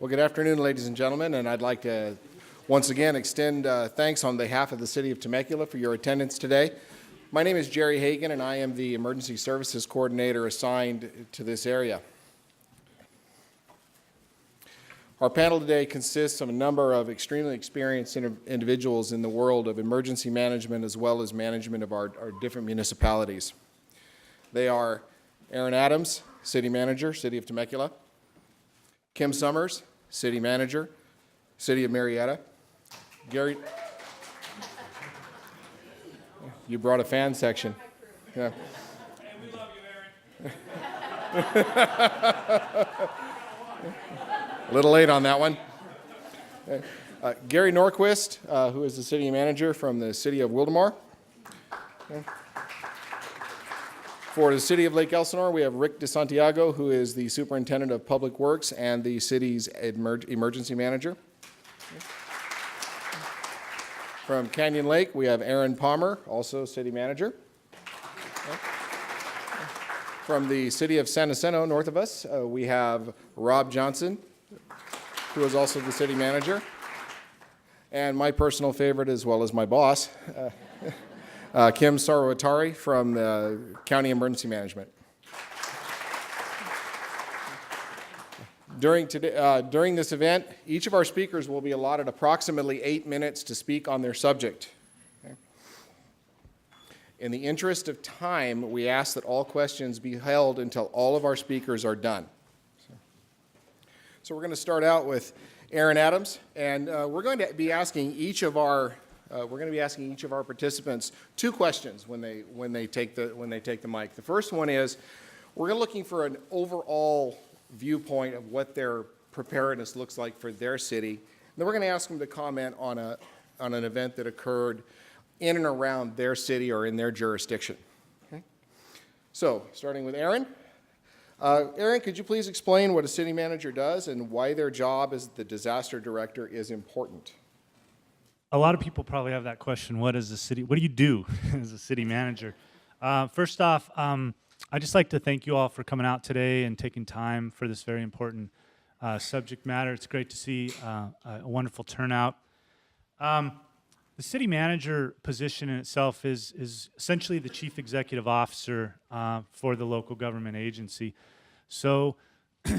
Well, good afternoon, ladies and gentlemen, and I'd like to once again extend thanks on behalf of the City of Temecula for your attendance today. My name is Jerry Hagan, and I am the Emergency Services Coordinator assigned to this area. Our panel today consists of a number of extremely experienced individuals in the world of emergency management as well as management of our different municipalities. They are Erin Adams, City Manager, City of Temecula; Kim Summers, City Manager, City of Marietta; Gary, you brought a fan section. Yeah. Hey, we love you, Erin. A little late on that one. Gary Norquist, who is the City Manager from the City of Wildomar. Okay. For the City of Lake Elsinore, we have Rick DeSantiago, who is the Superintendent of Public Works and the city's Emergency Manager. From Canyon Lake, we have Erin Palmer, also City Manager. From the City of San Jacinto, north of us, we have Rob Johnson, who is also the City Manager. And my personal favorite, as well as my boss, Kim Sarwatari from the County Emergency Management. During this event, each of our speakers will be allotted approximately 8 minutes to speak on their subject. Okay. In the interest of time, we ask that all questions be held until all of our speakers are done. So we're going to start out with Erin Adams, and we're going to be asking each of our participants 2 questions when they take the mic. The first one is, we're looking for an overall viewpoint of what their preparedness looks like for their city. And then we're going to ask them to comment on an event that occurred in and around their city or in their jurisdiction. Okay? So, starting with Erin. Erin, could you please explain what a city manager does and why their job as the disaster director is important? A lot of people probably have that question. What do you do as a city manager? First off, I'd just like to thank you all for coming out today and taking time for this very important subject matter. It's great to see a wonderful turnout. The city manager position in itself is essentially the chief executive officer for the local government agency. So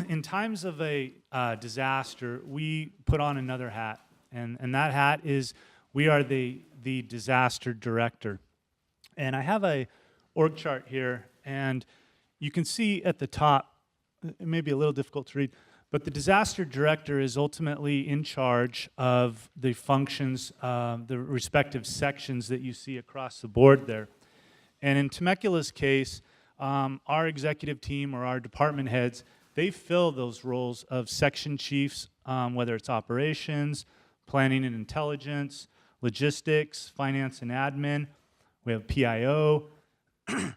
in times of a disaster, we put on another hat, and that hat is we are the disaster director. And I have a org chart here, and you can see at the top, it may be a little difficult to read, but the disaster director is ultimately in charge of the functions, the respective sections that you see across the board there. And in Temecula's case, our executive team or our department heads, they fill those roles of section chiefs, whether it's operations, planning and intelligence, logistics, finance and admin. We have PIO,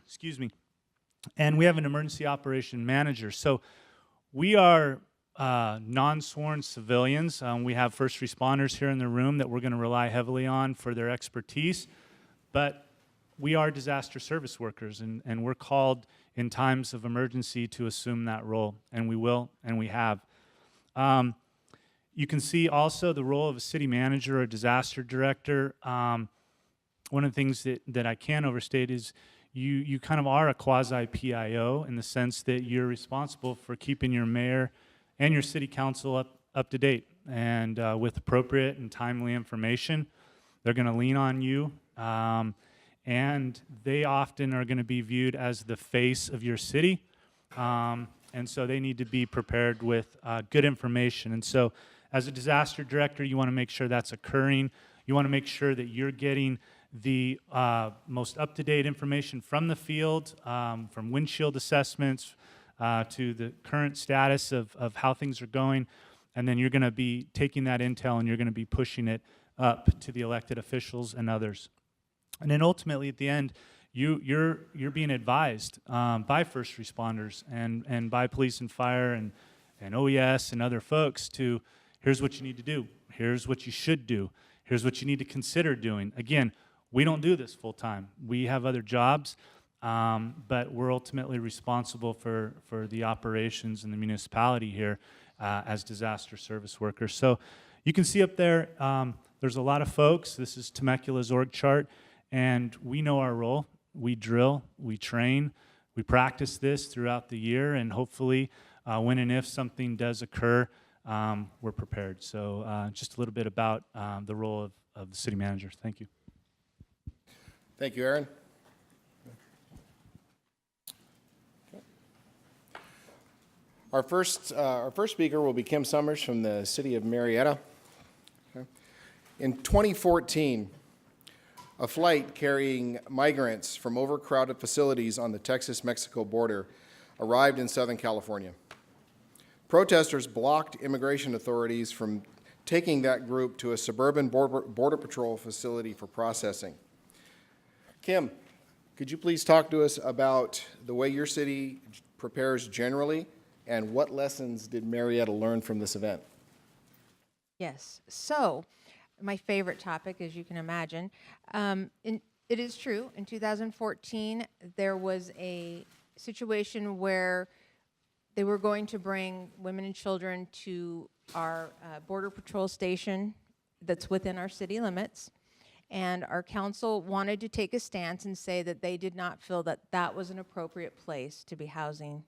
excuse me, and we have an emergency operation manager. So we are non-sworn civilians. We have first responders here in the room that we're going to rely heavily on for their expertise, but we are disaster service workers, and we're called in times of emergency to assume that role, and we will, and we have. You can see also the role of a city manager or disaster director. One of the things that I can't overstate is you kind of are a quasi-PIO in the sense that you're responsible for keeping your mayor and your city council up to date and with appropriate and timely information. They're going to lean on you, and they often are going to be viewed as the face of your city, and so they need to be prepared with good information. And so as a disaster director, you want to make sure that's occurring. You want to make sure that you're getting the most up-to-date information from the field, from windshield assessments to the current status of how things are going, and then you're going to be taking that intel and you're going to be pushing it up to the elected officials and others. And then ultimately at the end, you're being advised by first responders and by police and fire and OES and other folks to, here's what you need to do, here's what you should do, here's what you need to consider doing. Again, we don't do this full time. We have other jobs, but we're ultimately responsible for the operations in the municipality here. as disaster service workers. So you can see up there, there's a lot of folks. This is Temecula's org chart, and we know our role. We drill, we train, we practice this throughout the year, and hopefully when and if something does occur, we're prepared. So just a little bit about the role of the city manager. Thank you. Thank you, Erin. Our first speaker will be Kim Summers from the city of Marietta. Okay. In 2014, a flight carrying migrants from overcrowded facilities on the Texas-Mexico border arrived in Southern California. Protesters blocked immigration authorities from taking that group to a suburban border patrol facility for processing. Kim, could you please talk to us about the way your city prepares generally, and what lessons did Marietta learn from this event? Yes. So, my favorite topic, as you can imagine. It is true. In 2014, there was a situation where they were going to bring women and children to our Border Patrol station that's within our city limits. And our council wanted to take a stance and say that they did not feel that that was an appropriate place to be housing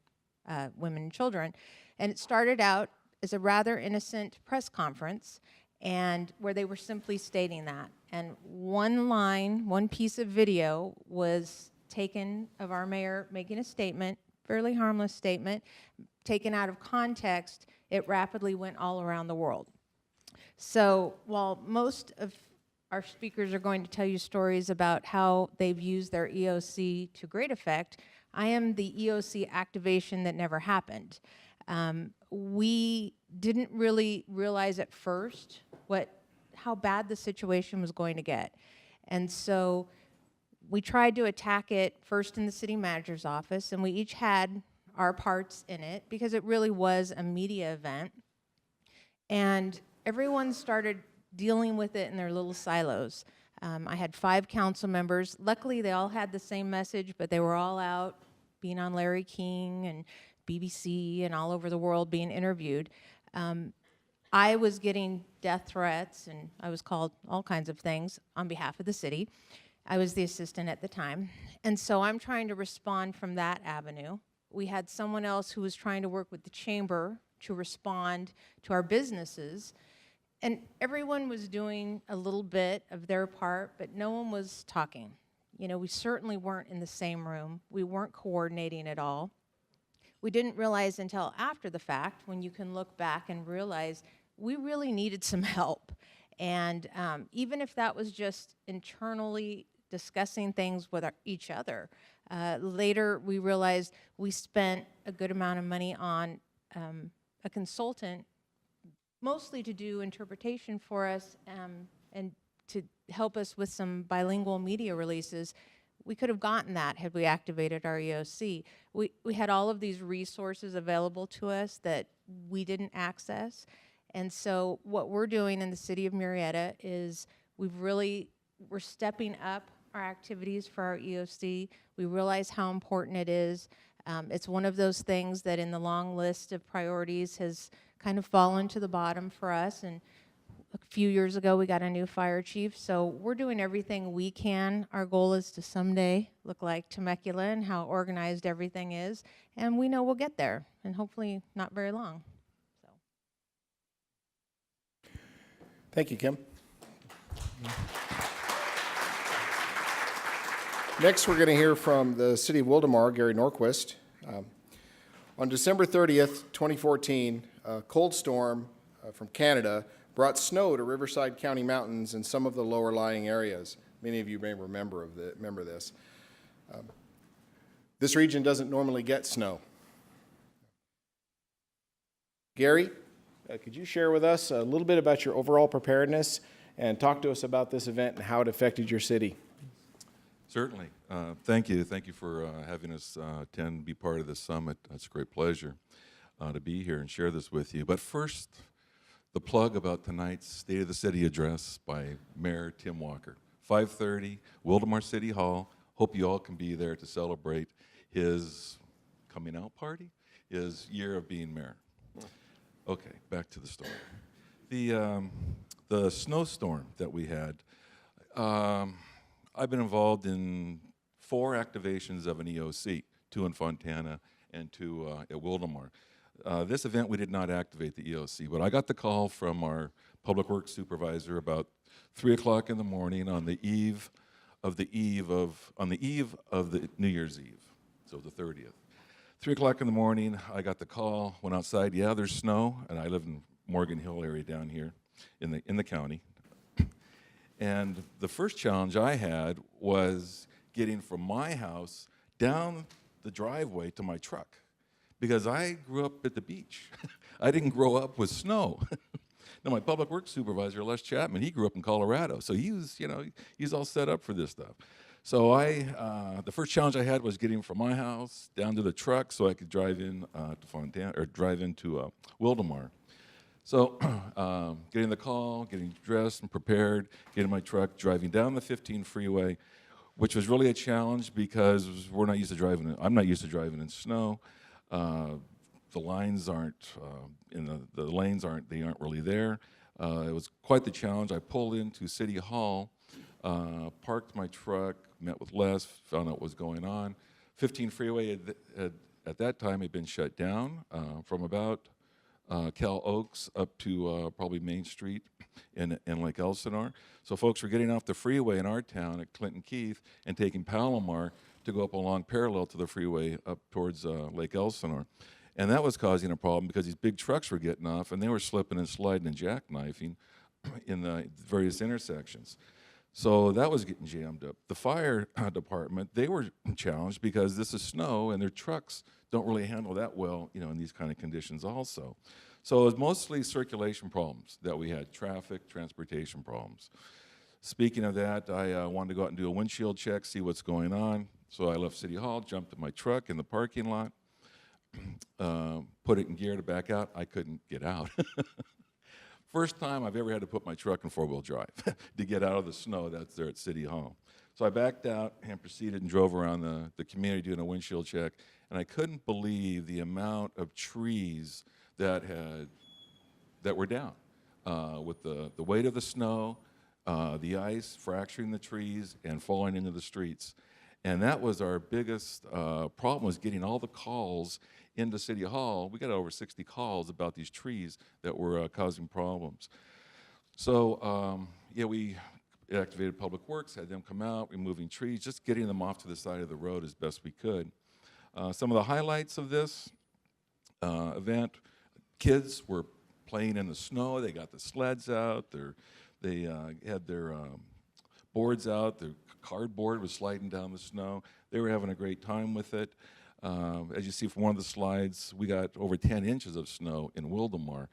women and children. And it started out as a rather innocent press conference, and where they were simply stating that. And one line, one piece of video was taken of our mayor making a statement, fairly harmless statement, taken out of context. It rapidly went all around the world. So while most of our speakers are going to tell you stories about how they've used their EOC to great effect, I am the EOC activation that never happened. We didn't really realize at first how bad the situation was going to get. And so we tried to attack it first in the city manager's office, and we each had our parts in it because it really was a media event. And everyone started dealing with it in their little silos. I had 5 council members. Luckily, they all had the same message, but they were all out being on Larry King and BBC and all over the world being interviewed. I was getting death threats, and I was called all kinds of things on behalf of the city. I was the assistant at the time. And so I'm trying to respond from that avenue. We had someone else who was trying to work with the chamber to respond to our businesses. And everyone was doing a little bit of their part, but no one was talking. You know, we certainly weren't in the same room. We weren't coordinating at all. We didn't realize until after the fact, when you can look back and realize we really needed some help. And even if that was just internally discussing things with each other, later we realized we spent a good amount of money on a consultant, mostly to do interpretation for us and to help us with some bilingual media releases. We could have gotten that had we activated our EOC. We had all of these resources available to us that we didn't access. And so what we're doing in the city of Marietta is we're stepping up our activities for our EOC. We realize how important it is. It's one of those things that in the long list of priorities has kind of fallen to the bottom for us. And a few years ago, we got a new fire chief, so we're doing everything we can. Our goal is to someday look like Temecula and how organized everything is, and we know we'll get there, and hopefully not very long. So. Thank you, Kim. Next, we're going to hear from the city of Wildomar, Gary Norquist. On December 30th, 2014, a cold storm from Canada brought snow to Riverside County mountains and some of the lower lying areas. Many of you may remember this. This region doesn't normally get snow. Gary, could you share with us a little bit about your overall preparedness and talk to us about this event and how it affected your city? Certainly. Thank you. Thank you for having us attend, be part of this summit. It's a great pleasure to be here and share this with you. But first, the plug about tonight's State of the City address by Mayor Tim Walker. 5:30, Wildomar City Hall. Hope you all can be there to celebrate his coming out party, his year of being mayor. Okay, back to the story. The snowstorm that we had, I've been involved in 4 activations of an EOC, 2 in Fontana and 2 at Wildemar. This event, we did not activate the EOC, but I got the call from our public works supervisor about 3 o'clock in the morning on the eve of the New Year's Eve, so the 30th. 3 o'clock in the morning, I got the call, went outside, yeah, there's snow, and I live in Morgan Hill area down here in the county. And the first challenge I had was getting from my house down the driveway to my truck, because I grew up at the beach. I didn't grow up with snow. Now, my public works supervisor, Les Chapman, he grew up in Colorado, so he was, he's all set up for this stuff. So the first challenge I had was getting from my house down to the truck so I could drive in to Fontana, or drive into Wildemar. So getting the call, getting dressed and prepared, getting my truck, driving down the 15 freeway, which was really a challenge because I'm not used to driving in snow. The lines aren't, the lanes aren't really there. It was quite the challenge. I pulled into City Hall, parked my truck, met with Les, found out what was going on. 15 freeway at that time had been shut down from about Cal Oaks up to probably Main Street in Lake Elsinore. So folks were getting off the freeway in our town at Clinton Keith and taking Palomar to go up along parallel to the freeway up towards Lake Elsinore. And that was causing a problem because these big trucks were getting off and they were slipping and sliding and jackknifing in the various intersections. So that was getting jammed up. The fire department, they were challenged because this is snow and their trucks don't really handle that well, in these kind of conditions also. So it was mostly circulation problems that we had, traffic, transportation problems. Speaking of that, I wanted to go out and do a windshield check, see what's going on. So I left City Hall, jumped in my truck in the parking lot, put it in gear to back out. I couldn't get out. First time I've ever had to put my truck in 4-wheel drive to get out of the snow that's there at City Hall. So I backed out and proceeded and drove around the community doing a windshield check, and I couldn't believe the amount of trees that were down with the weight of the snow, the ice fracturing the trees and falling into the streets. And that was our biggest problem, was getting all the calls into City Hall. We got over 60 calls about these trees that were causing problems. So we activated Public Works, had them come out, removing trees, just getting them off to the side of the road as best we could. Some of the highlights of this event, kids were playing in the snow. They got the sleds out. They had their boards out. Their cardboard was sliding down the snow. They were having a great time with it. As you see from one of the slides, we got over 10 inches of snow in Wildemar,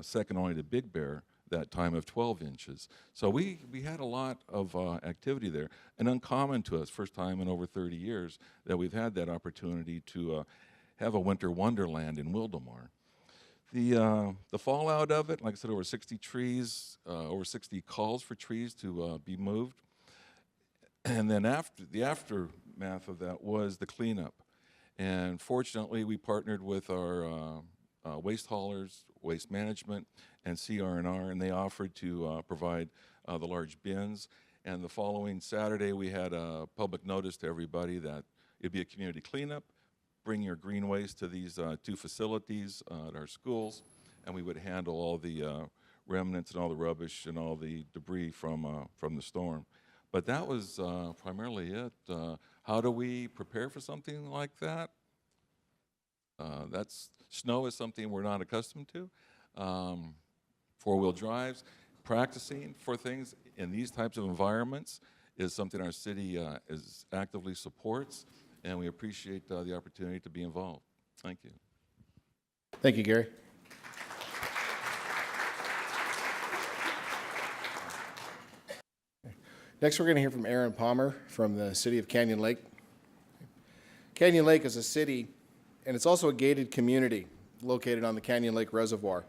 second only to Big Bear, that time of 12 inches. So we had a lot of activity there, and uncommon to us, first time in over 30 years that we've had that opportunity to have a winter wonderland in Wildemar. The fallout of it, like I said, over 60 trees, over 60 calls for trees to be moved. And then the aftermath of that was the cleanup. And fortunately, we partnered with our waste haulers, waste management, and CR&R, and they offered to provide the large bins. And the following Saturday, we had a public notice to everybody that it'd be a community cleanup. Bring your green waste to these 2 facilities at our schools, and we would handle all the remnants and all the rubbish and all the debris from the storm. But that was primarily it. How do we prepare for something like that? Snow is something we're not accustomed to. 4-wheel drives, practicing for things in these types of environments is something our city is actively supports, and we appreciate the opportunity to be involved. Thank you. Thank you, Gary. Next, we're going to hear from Erin Palmer from the city of Canyon Lake. Canyon Lake is a city, and it's also a gated community located on the Canyon Lake Reservoir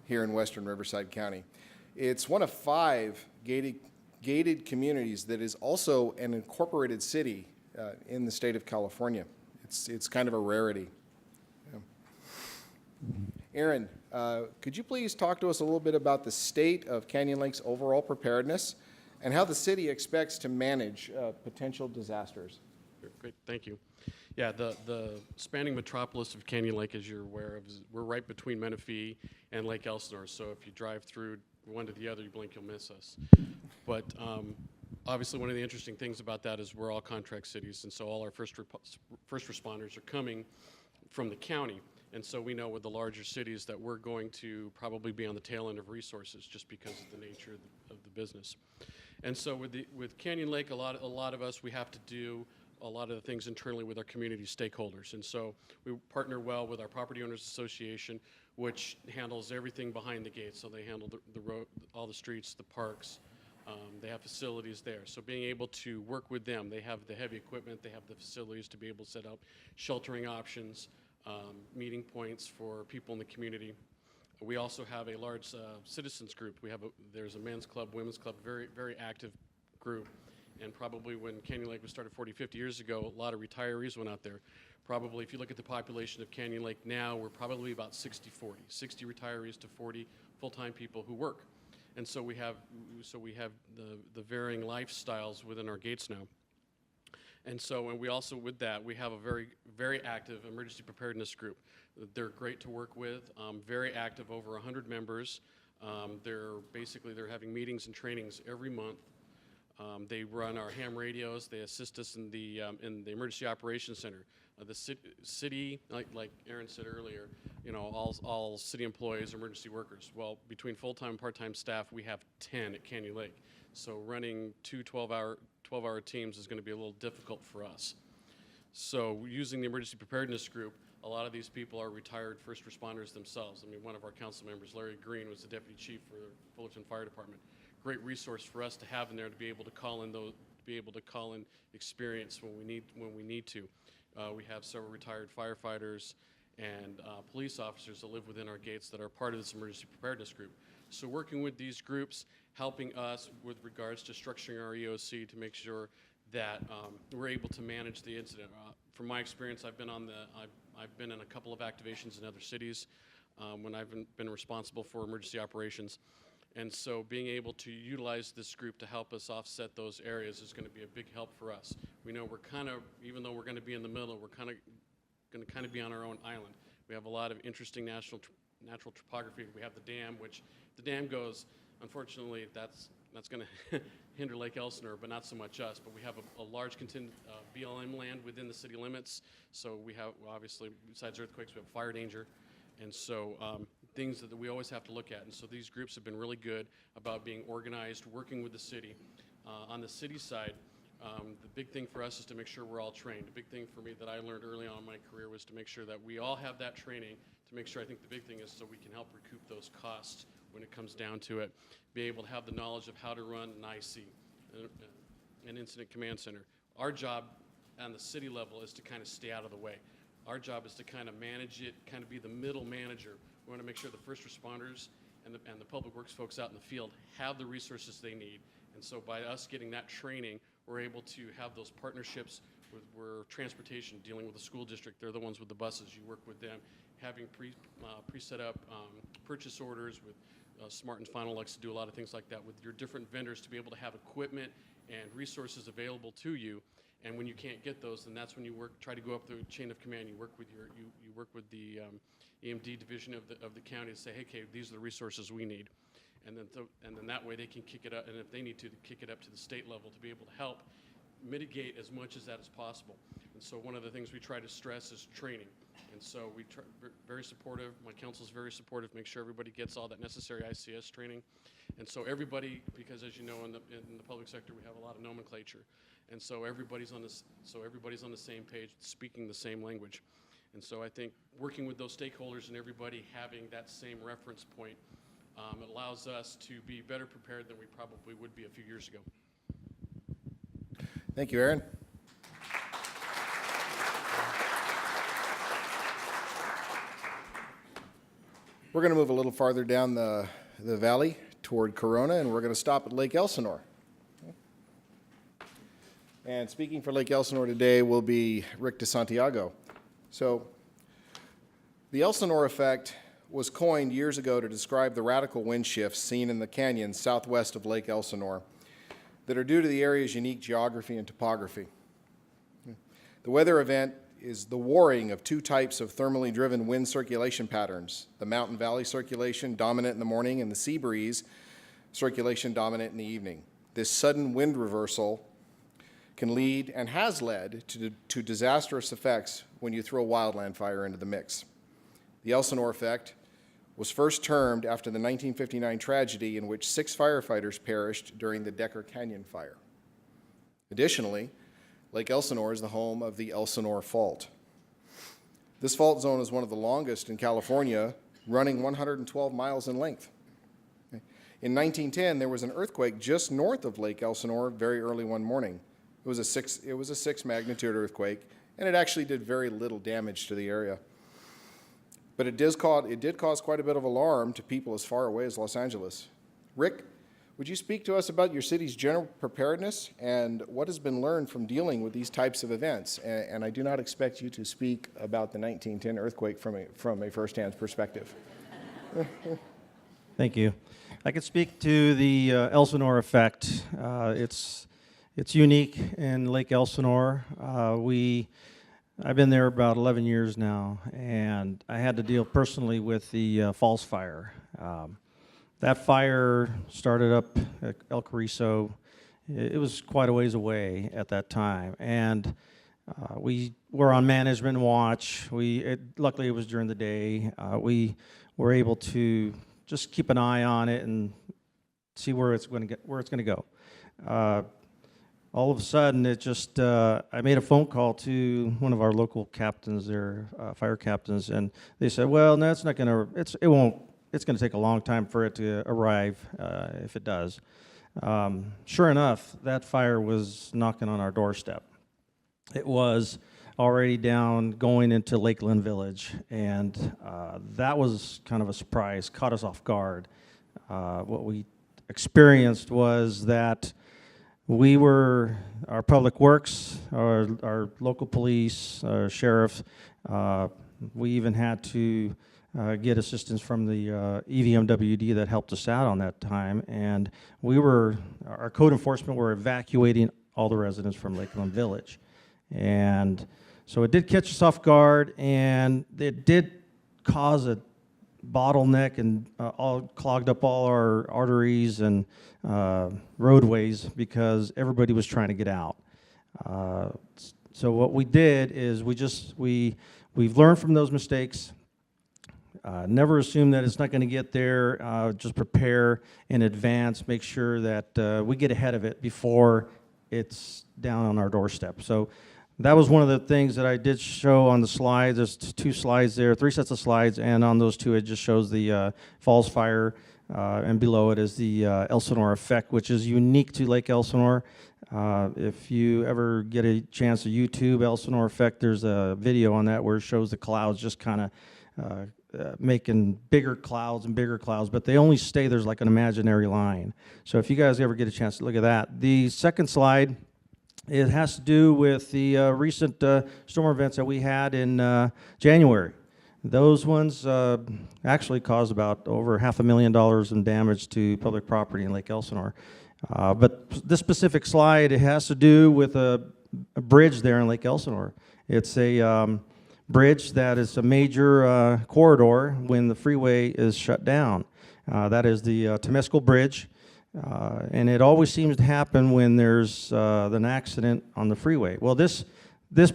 here in western Riverside County. It's one of 5 gated communities that is also an incorporated city in the state of California. It's kind of a rarity. Erin, could you please talk to us a little bit about the state of Canyon Lake's overall preparedness and how the city expects to manage potential disasters? Great, thank you. Yeah, the spanning metropolis of Canyon Lake, as you're aware of, we're right between Menifee and Lake Elsinore. So if you drive through one to the other, you blink, you'll miss us. But obviously, one of the interesting things about that is we're all contract cities, and so all our first responders are coming from the county. And so we know with the larger cities that we're going to probably be on the tail end of resources just because of the nature of the business. And so with Canyon Lake, a lot of us, we have to do a lot of the things internally with our community stakeholders. And so we partner well with our Property Owners Association, which handles everything behind the gates. So they handle the road, all the streets, the parks. They have facilities there. So being able to work with them, they have the heavy equipment, they have the facilities to be able to set up sheltering options, meeting points for people in the community. We also have a large citizens group. There's a men's club, women's club, very, very active group. And probably when Canyon Lake was started 40, 50 years ago, a lot of retirees went out there. Probably if you look at the population of Canyon Lake now, we're probably about 60-40, 60 retirees to 40 full-time people who work. And so we have the varying lifestyles within our gates now. And so, and we also, with that, we have a very, very active emergency preparedness group. They're great to work with, very active, over 100 members. They're having meetings and trainings every month. They run our ham radios. They assist us in the Emergency Operations Center. The city, like Erin said earlier, you know, all city employees are emergency workers. Well, between full-time and part-time staff, we have 10 at Canyon Lake. So running two 12-hour teams is going to be a little difficult for us. So using the emergency preparedness group, a lot of these people are retired first responders themselves. I mean, one of our council members, Larry Green, was the deputy chief for Fullerton Fire Department. Great resource for us to have in there to be able to call in experience when we need to. We have several retired firefighters and police officers that live within our gates that are part of this emergency preparedness group. So working with these groups, helping us with regards to structuring our EOC to make sure that we're able to manage the incident. From my experience, I've been in a couple of activations in other cities when I've been responsible for emergency operations. And so being able to utilize this group to help us offset those areas is going to be a big help for us. We know we're kind of, even though we're going to be in the middle, we're going to be on our own island. We have a lot of interesting natural topography. We have the dam, which the dam goes, unfortunately, that's going to hinder Lake Elsinore, but not so much us. But we have a large contingent BLM land within the city limits. So we have, obviously, besides earthquakes, we have fire danger. And so things that we always have to look at. And so these groups have been really good about being organized, working with the city. On the city side, the big thing for us is to make sure we're all trained. The big thing for me that I learned early on in my career was to make sure that we all have that training, to make sure, I think the big thing is so we can help recoup those costs when it comes down to it. Be able to have the knowledge of how to run an IC, an incident command center. Our job on the city level is to kind of stay out of the way. Our job is to kind of manage it, kind of be the middle manager. We want to make sure the first responders and the public works folks out in the field have the resources they need. And so by us getting that training, we're able to have those partnerships with transportation, dealing with the school district. They're the ones with the buses. You work with them, having pre-set up purchase orders with Smart and Final likes to do a lot of things like that with your different vendors to be able to have equipment and resources available to you. And when you can't get those, then that's when you try to go up the chain of command. You work with you work with the EMD division of the county to say, hey, okay, these are the resources we need, and then that way they can kick it up, and if they need to kick it up to the state level to be able to help mitigate as much as that as possible. And so one of the things we try to stress is training. And so we try, very supportive. My council's very supportive. Make sure everybody gets all that necessary ICS training. And so everybody, because as you know, in the public sector, we have a lot of nomenclature. And so everybody's on the same page, speaking the same language. And so I think working with those stakeholders and everybody having that same reference point, it allows us to be better prepared than we probably would be a few years ago. Thank you, Erin. We're going to move a little farther down the valley toward Corona, and we're going to stop at Lake Elsinore. And speaking for Lake Elsinore today will be Rick DeSantiago. So the Elsinore effect was coined years ago to describe the radical wind shifts seen in the canyons southwest of Lake Elsinore that are due to the area's unique geography and topography. The weather event is the warring of two types of thermally driven wind circulation patterns, the mountain valley circulation dominant in the morning and the sea breeze circulation dominant in the evening. This sudden wind reversal can lead and has led to disastrous effects when you throw wildland fire into the mix. The Elsinore effect was first termed after the 1959 tragedy in which 6 firefighters perished during the Decker Canyon fire. Additionally, Lake Elsinore is the home of the Elsinore Fault. This fault zone is one of the longest in California, running 112 miles in length. In 1910, there was an earthquake just north of Lake Elsinore very early one morning. It was a 6 magnitude earthquake, and it actually did very little damage to the area. But it did cause quite a bit of alarm to people as far away as Los Angeles. Rick, would you speak to us about your city's general preparedness and what has been learned from dealing with these types of events? And I do not expect you to speak about the 1910 earthquake from a firsthand perspective. Thank you. I could speak to the Elsinore effect. It's unique in Lake Elsinore. I've been there about 11 years now, and I had to deal personally with the false fire. That fire started up at El Carrizo. It was quite a ways away at that time, and we were on management watch. Luckily, it was during the day. We were able to just keep an eye on it and see where it's going to go. All of a sudden, I made a phone call to one of our local captains there, fire captains, and they said, well, no, it's not going to, it's going to take a long time for it to arrive, if it does. Sure enough, that fire was knocking on our doorstep. It was already down, going into Lakeland Village, and that was kind of a surprise, caught us off guard. What we experienced was that our public works, our local police, our sheriff, we even had to get assistance from the EVMWD that helped us out on that time, and our code enforcement were evacuating all the residents from Lakeland Village. And so it did catch us off guard, and it did cause a bottleneck and clogged up all our arteries and roadways because everybody was trying to get out. So what we did is we've learned from those mistakes. Never assume that it's not going to get there. Just prepare in advance. Make sure that we get ahead of it before it's down on our doorstep. So that was one of the things that I did show on the slides. There's 2 slides there, 3 sets of slides, and on those 2 it just shows the falls fire, and below it is the Elsinore effect, which is unique to Lake Elsinore. If you ever get a chance to YouTube Elsinore effect, there's a video on that where it shows the clouds just kind of making bigger clouds and bigger clouds, but they only stay, there's like an imaginary line. So if you guys ever get a chance to look at that. The second slide, it has to do with the recent storm events that we had in January. Those ones actually caused about over $500,000 in damage to public property in Lake Elsinore. But this specific slide, it has to do with a bridge there in Lake Elsinore. It's a bridge that is a major corridor when the freeway is shut down. That is the Temecula Bridge. And it always seems to happen when there's an accident on the freeway. Well, this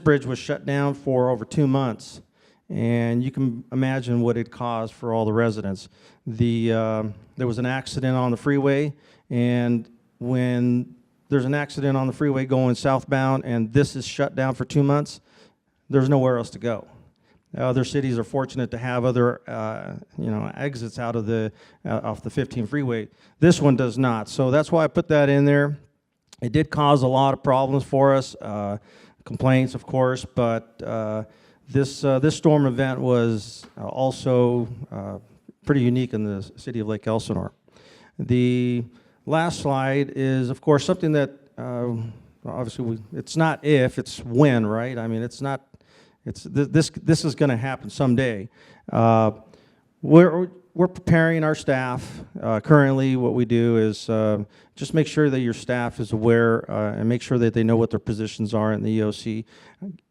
bridge was shut down for over 2 months, and you can imagine what it caused for all the residents. There was an accident on the freeway, and when there's an accident on the freeway going southbound and this is shut down for 2 months, there's nowhere else to go. Other cities are fortunate to have other, exits out of off the 15 freeway. This one does not, so that's why I put that in there. It did cause a lot of problems for us, complaints, of course, but this storm event was also pretty unique in the city of Lake Elsinore. The last slide is, of course, something that obviously it's not if, it's when, right? I mean, it's not. This is going to happen someday. We're preparing our staff. Currently, what we do is just make sure that your staff is aware and make sure that they know what their positions are in the EOC.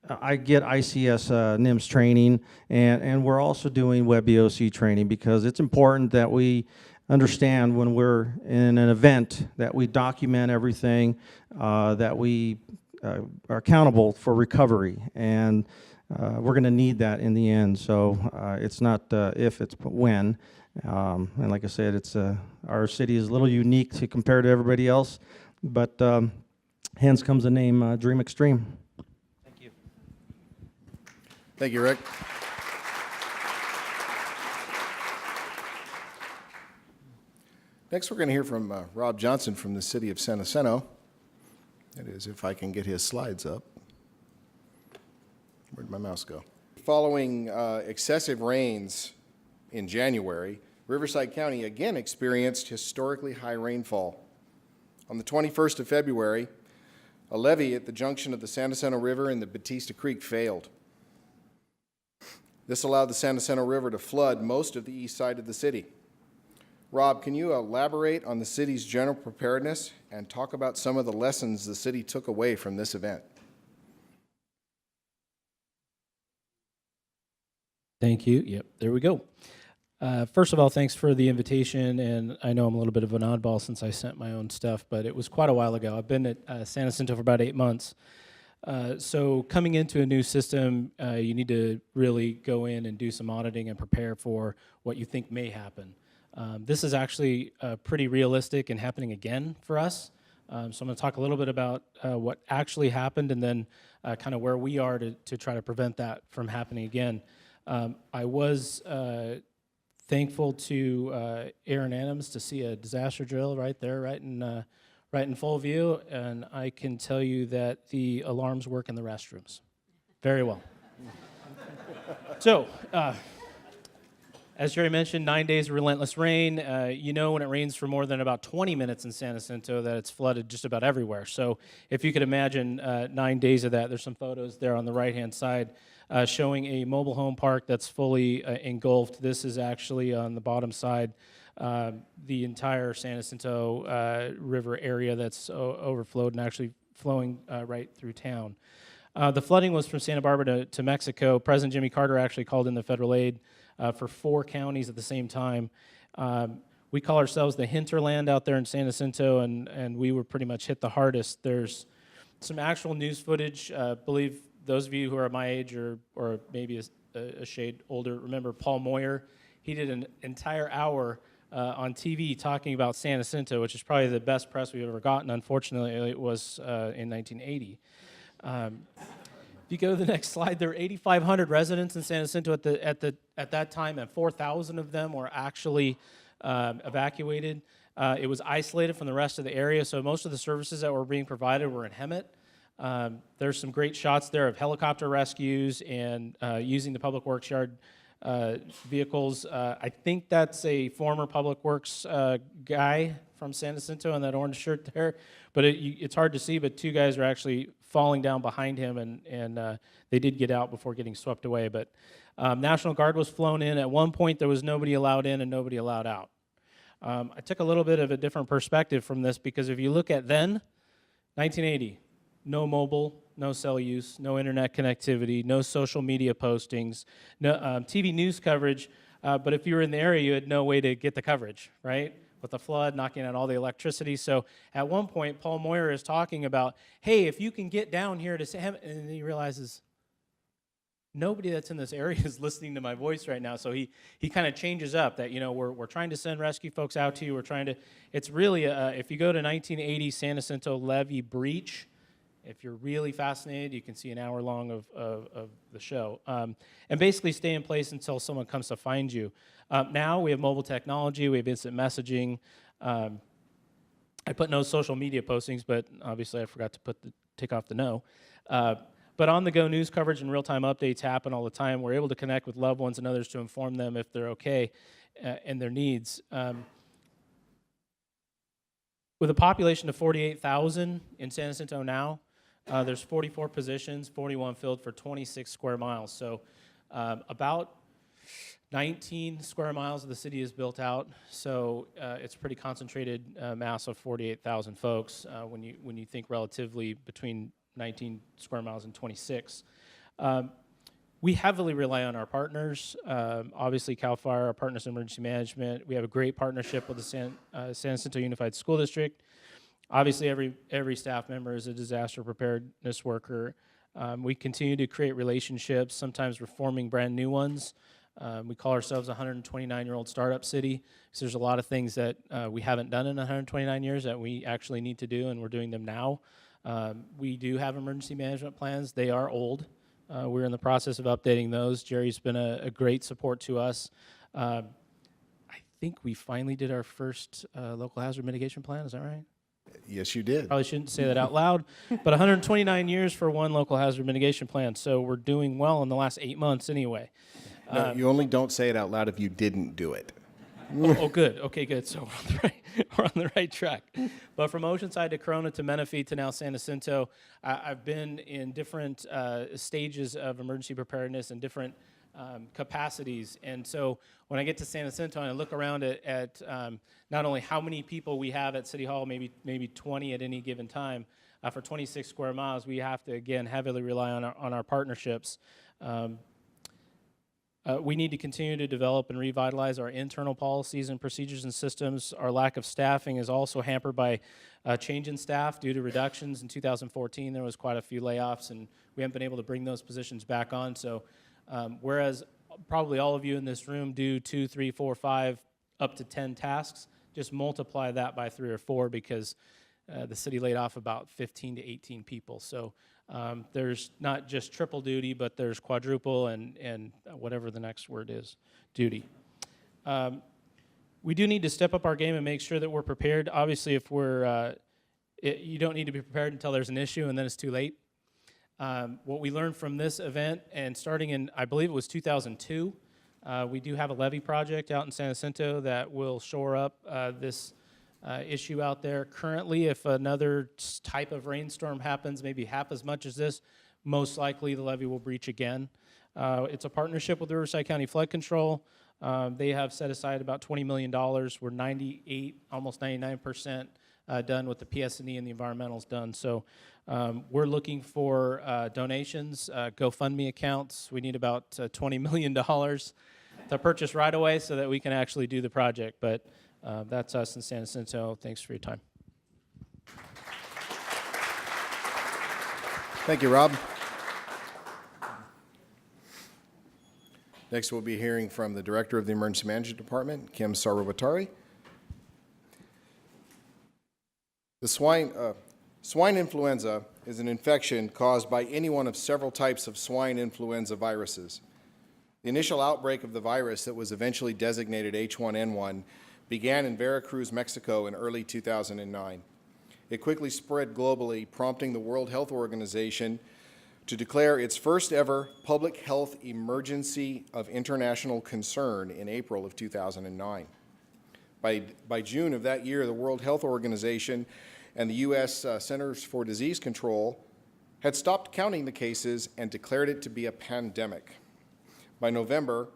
I get ICS NIMS training, and we're also doing Web EOC training because it's important that we understand when we're in an event that we document everything, that we are accountable for recovery, and we're going to need that in the end. So it's not if, it's when. And like I said, it's our city is a little unique to compare to everybody else, but hence comes the name Dream Extreme. Thank you. Thank you, Rick. Next, we're going to hear from Rob Johnson from the city of San Jacinto. That is, if I can get his slides up. Where'd my mouse go? Following excessive rains in January, Riverside County again experienced historically high rainfall. On the 21st of February, a levee at the junction of the San Jacinto River and the Batista Creek failed. This allowed the San Jacinto River to flood most of the east side of the city. Rob, can you elaborate on the city's general preparedness and talk about some of the lessons the city took away from this event? Thank you. Yep, there we go. First of all, thanks for the invitation, and I know I'm a little bit of an oddball since I sent my own stuff, but it was quite a while ago. I've been at San Jacinto for about 8 months. So coming into a new system, you need to really go in and do some auditing and prepare for what you think may happen. This is actually pretty realistic and happening again for us. So I'm going to talk a little bit about what actually happened and then kind of where we are to try to prevent that from happening again. I was thankful to Erin Adams to see a disaster drill right there, right in full view, and I can tell you that the alarms work in the restrooms very well. So, as Jerry mentioned, 9 days of relentless rain. You know when it rains for more than about 20 minutes in San Jacinto that it's flooded just about everywhere. So if you could imagine 9 days of that, there's some photos there on the right-hand side showing a mobile home park that's fully engulfed. This is actually on the bottom side, the entire San Jacinto River area that's overflowed and actually flowing right through town. The flooding was from Santa Barbara to Mexico. President Jimmy Carter actually called in the federal aid for 4 counties at the same time. We call ourselves the hinterland out there in San Jacinto, and we were pretty much hit the hardest. There's some actual news footage. I believe those of you who are my age or maybe a shade older remember Paul Moyer. He did an entire hour on TV talking about San Jacinto, which is probably the best press we've ever gotten. Unfortunately, it was in 1980. If you go to the next slide, there were 8,500 residents in San Jacinto at that time, and 4,000 of them were actually evacuated. It was isolated from the rest of the area, so most of the services that were being provided were in Hemet. There's some great shots there of helicopter rescues and using the Public Works Yard vehicles. I think that's a former Public Works guy from San Jacinto in that orange shirt there, but it's hard to see, but 2 guys are actually falling down behind him, and they did get out before getting swept away. But National Guard was flown in. At one point, there was nobody allowed in and nobody allowed out. I took a little bit of a different perspective from this because if you look at then, 1980, no mobile, no cell use, no internet connectivity, no social media postings, no TV news coverage, but if you were in the area, you had no way to get the coverage, right? With the flood knocking out all the electricity. So at one point, Paul Moyer is talking about, hey, if you can get down here to Sam, and then he realizes nobody that's in this area is listening to my voice right now. So he kind of changes up that, you know, we're trying to send rescue folks out to you. We're trying to, it's really, if you go to 1980 San Jacinto levee breach, if you're really fascinated, you can see an hour long of the show. And basically stay in place until someone comes to find you. Now we have mobile technology, we have instant messaging. I put no social media postings, but obviously I forgot to take off the no. But on-the-go news coverage and real-time updates happen all the time. We're able to connect with loved ones and others to inform them if they're okay and their needs. With a population of 48,000 in San Jacinto now, there's 44 positions, 41 filled for 26 square miles. So about 19 square miles of the city is built out, so it's a pretty concentrated mass of 48,000 folks when you think relatively between 19 square miles and 26. We heavily rely on our partners. Obviously, CAL FIRE, our partners in emergency management. We have a great partnership with the San Jacinto Unified School District. Obviously, every staff member is a disaster preparedness worker. We continue to create relationships, sometimes we're forming brand new ones. We call ourselves a 129-year-old startup city, so there's a lot of things that we haven't done in 129 years that we actually need to do, and we're doing them now. We do have emergency management plans. They are old. We're in the process of updating those. Jerry's been a great support to us. I think we finally did our first local hazard mitigation plan. Is that right? Yes, you did. Probably shouldn't say that out loud, but 129 years for one local hazard mitigation plan. So we're doing well in the last 8 months anyway. No, you only don't say it out loud if you didn't do it. Oh, good. Okay, good. So we're on the right track. But from Oceanside to Corona to Menifee to now San Jacinto, I've been in different stages of emergency preparedness and different capacities. And so when I get to San Jacinto and I look around at not only how many people we have at City Hall, maybe 20 at any given time, for 26 square miles, we have to, again, heavily rely on our partnerships. We need to continue to develop and revitalize our internal policies and procedures and systems. Our lack of staffing is also hampered by change in staff due to reductions. In 2014, there was quite a few layoffs, and we haven't been able to bring those positions back on. So whereas probably all of you in this room do 2, 3, 4, 5, up to 10 tasks, just multiply that by 3 or 4 because the city laid off about 15 to 18 people. So there's not just triple duty, but there's quadruple and whatever the next word is, duty. We do need to step up our game and make sure that we're prepared. Obviously, if you don't need to be prepared until there's an issue and then it's too late. What we learned from this event, and starting in, I believe it was 2002, we do have a levee project out in San Jacinto that will shore up this issue out there. Currently, if another type of rainstorm happens, maybe half as much as this, most likely the levee will breach again. It's a partnership with Riverside County Flood Control. They have set aside about $20 million. We're 98, almost 99% done with the PS&E and the environmentals done. So we're looking for donations, GoFundMe accounts. We need about $20 million to purchase right away so that we can actually do the project. But that's us in San Jacinto. Thanks for your time. Thank you, Rob. Next, we'll be hearing from the Director of the Emergency Management Department, Kim Sarwatari. The swine influenza is an infection caused by any one of several types of swine influenza viruses. The initial outbreak of the virus that was eventually designated H1N1 began in Veracruz, Mexico in early 2009. It quickly spread globally, prompting the World Health Organization to declare its first ever public health emergency of international concern in April of 2009. By June of that year, the World Health Organization and the U.S. Centers for Disease Control had stopped counting the cases and declared it to be a pandemic. By November,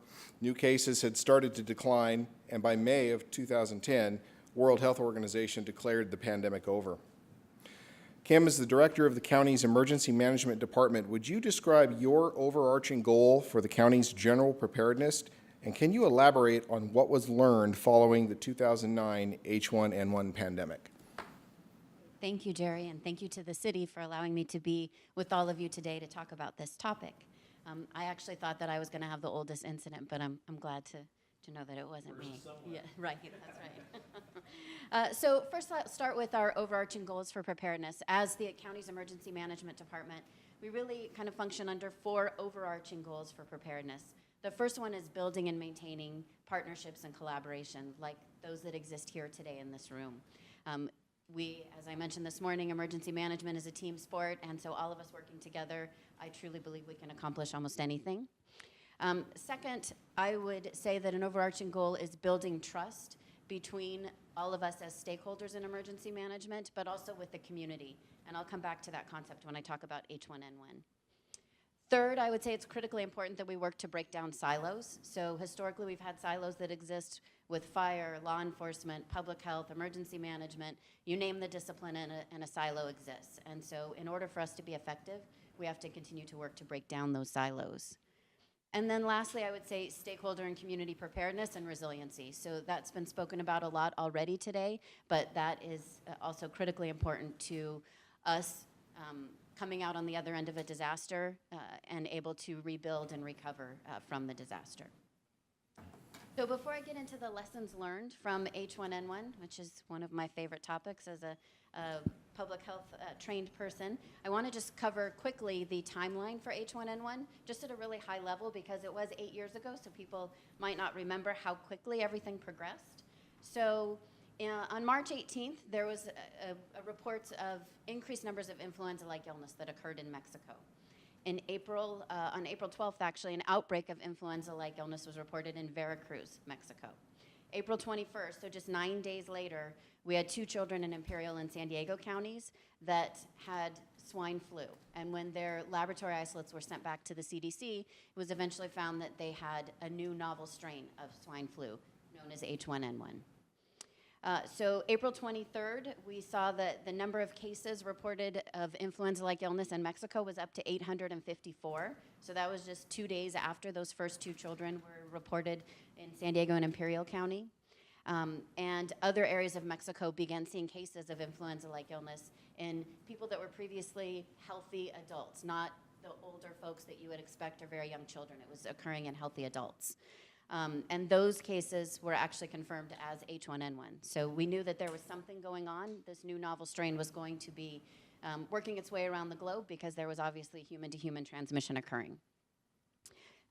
new cases had started to decline, and by May of 2010, World Health Organization declared the pandemic over. Kim, as the Director of the county's Emergency Management Department, would you describe your overarching goal for the county's general preparedness, and can you elaborate on what was learned following the 2009 H1N1 pandemic? Thank you, Jerry, and thank you to the city for allowing me to be with all of you today to talk about this topic. I actually thought that I was going to have the oldest incident, but I'm glad to know that it wasn't me. Yeah, right, that's right. So first, let's start with our overarching goals for preparedness. As the county's Emergency Management Department, we really kind of function under 4 overarching goals for preparedness. The first one is building and maintaining partnerships and collaboration, like those that exist here today in this room. We, as I mentioned this morning, emergency management is a team sport, and so all of us working together, I truly believe we can accomplish almost anything. Second, I would say that an overarching goal is building trust between all of us as stakeholders in emergency management, but also with the community. And I'll come back to that concept when I talk about H1N1. Third, I would say it's critically important that we work to break down silos. So historically, we've had silos that exist with fire, law enforcement, public health, emergency management. You name the discipline and a silo exists. And so in order for us to be effective, we have to continue to work to break down those silos. And then lastly, I would say stakeholder and community preparedness and resiliency. So that's been spoken about a lot already today, but that is also critically important to us coming out on the other end of a disaster and able to rebuild and recover from the disaster. So before I get into the lessons learned from H1N1, which is one of my favorite topics as a public health trained person, I want to just cover quickly the timeline for H1N1, just at a really high level, because it was 8 years ago, so people might not remember how quickly everything progressed. So on March 18th, there was a report of increased numbers of influenza-like illness that occurred in Mexico. On April 12th, actually, an outbreak of influenza-like illness was reported in Veracruz, Mexico. April 21st, so just 9 days later, we had 2 children in Imperial and San Diego counties that had swine flu. And when their laboratory isolates were sent back to the CDC, it was eventually found that they had a new novel strain of swine flu known as H1N1. So April 23rd, we saw that the number of cases reported of influenza-like illness in Mexico was up to 854. So that was just 2 days after those first 2 children were reported in San Diego and Imperial County. And other areas of Mexico began seeing cases of influenza-like illness in people that were previously healthy adults, not the older folks that you would expect are very young children. It was occurring in healthy adults. And those cases were actually confirmed as H1N1. So we knew that there was something going on. This new novel strain was going to be working its way around the globe because there was obviously human-to-human transmission occurring.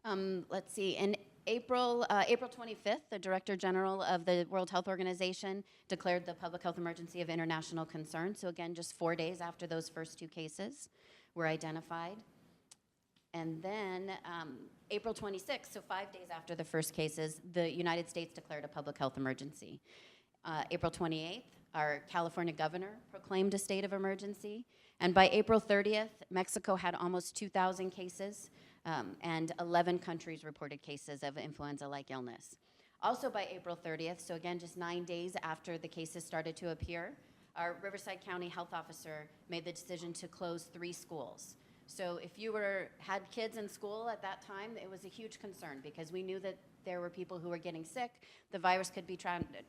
Let's see, in April 25th, the Director General of the World Health Organization declared the public health emergency of international concern. So again, just 4 days after those first 2 cases were identified. And then April 26th, so 5 days after the first cases, the United States declared a public health emergency. April 28th, our California governor proclaimed a state of emergency. And by April 30th, Mexico had almost 2,000 cases, and 11 countries reported cases of influenza-like illness. Also by April 30th, so again, just 9 days after the cases started to appear, our Riverside County health officer made the decision to close 3 schools. So if you had kids in school at that time, it was a huge concern because we knew that there were people who were getting sick. The virus could be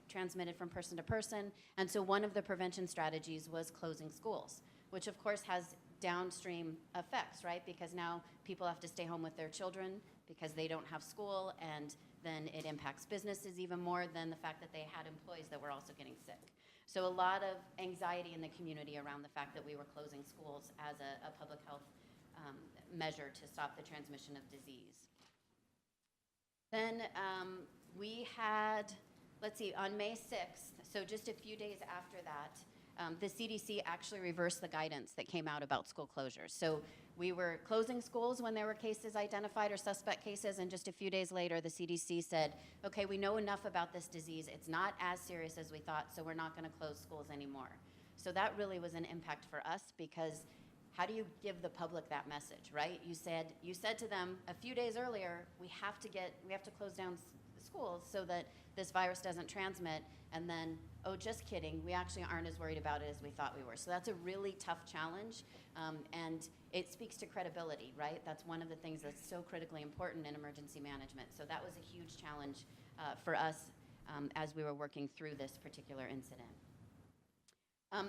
transmitted from person to person. And so one of the prevention strategies was closing schools, which of course has downstream effects, right? Because now people have to stay home with their children because they don't have school, and then it impacts businesses even more than the fact that they had employees that were also getting sick. So a lot of anxiety in the community around the fact that we were closing schools as a public health measure to stop the transmission of disease. Then we had, let's see, on May 6th, so just a few days after that, the CDC actually reversed the guidance that came out about school closures. So we were closing schools when there were cases identified or suspect cases, and just a few days later, the CDC said, okay, we know enough about this disease. It's not as serious as we thought, so we're not going to close schools anymore. So that really was an impact for us, because how do you give the public that message, right? You said to them a few days earlier, we have to close down schools so that this virus doesn't transmit, and then, oh, just kidding, we actually aren't as worried about it as we thought we were. So that's a really tough challenge, and it speaks to credibility, right? That's one of the things that's so critically important in emergency management. So that was a huge challenge for us as we were working through this particular incident.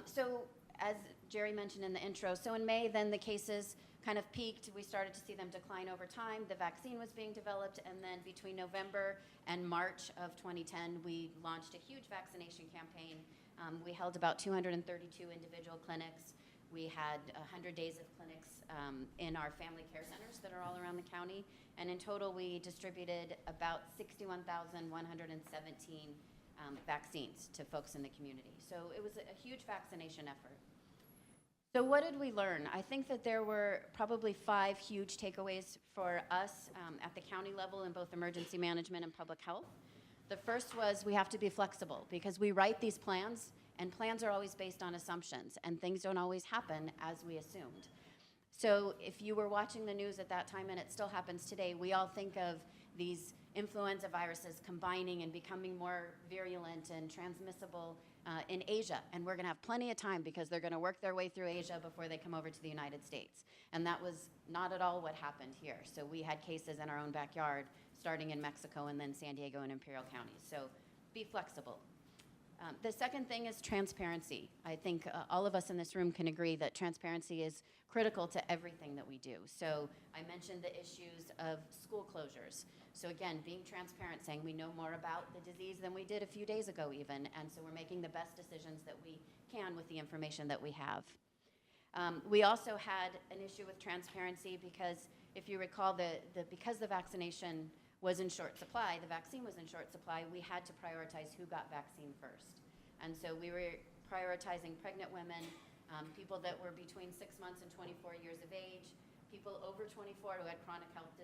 So as Jerry mentioned in the intro, so in May, then the cases kind of peaked. We started to see them decline over time. The vaccine was being developed, and then between November and March of 2010, we launched a huge vaccination campaign. We held about 232 individual clinics. We had 100 days of clinics in our family care centers that are all around the county. And in total, we distributed about 61,117 vaccines to folks in the community. So it was a huge vaccination effort. So what did we learn? I think that there were probably 5 huge takeaways for us at the county level in both emergency management and public health. The first was we have to be flexible, because we write these plans, and plans are always based on assumptions, and things don't always happen as we assumed. So if you were watching the news at that time, and it still happens today, we all think of these influenza viruses combining and becoming more virulent and transmissible in Asia. And we're going to have plenty of time because they're going to work their way through Asia before they come over to the United States. And that was not at all what happened here. So we had cases in our own backyard, starting in Mexico and then San Diego and Imperial counties. So be flexible. The second thing is transparency. I think all of us in this room can agree that transparency is critical to everything that we do. So I mentioned the issues of school closures. So again, being transparent, saying we know more about the disease than we did a few days ago even, and so we're making the best decisions that we can with the information that we have. We also had an issue with transparency because if you recall, because the vaccination was in short supply, the vaccine was in short supply, we had to prioritize who got vaccine first. And so we were prioritizing pregnant women, people that were between 6 months and 24 years of age, people over 24 who had chronic health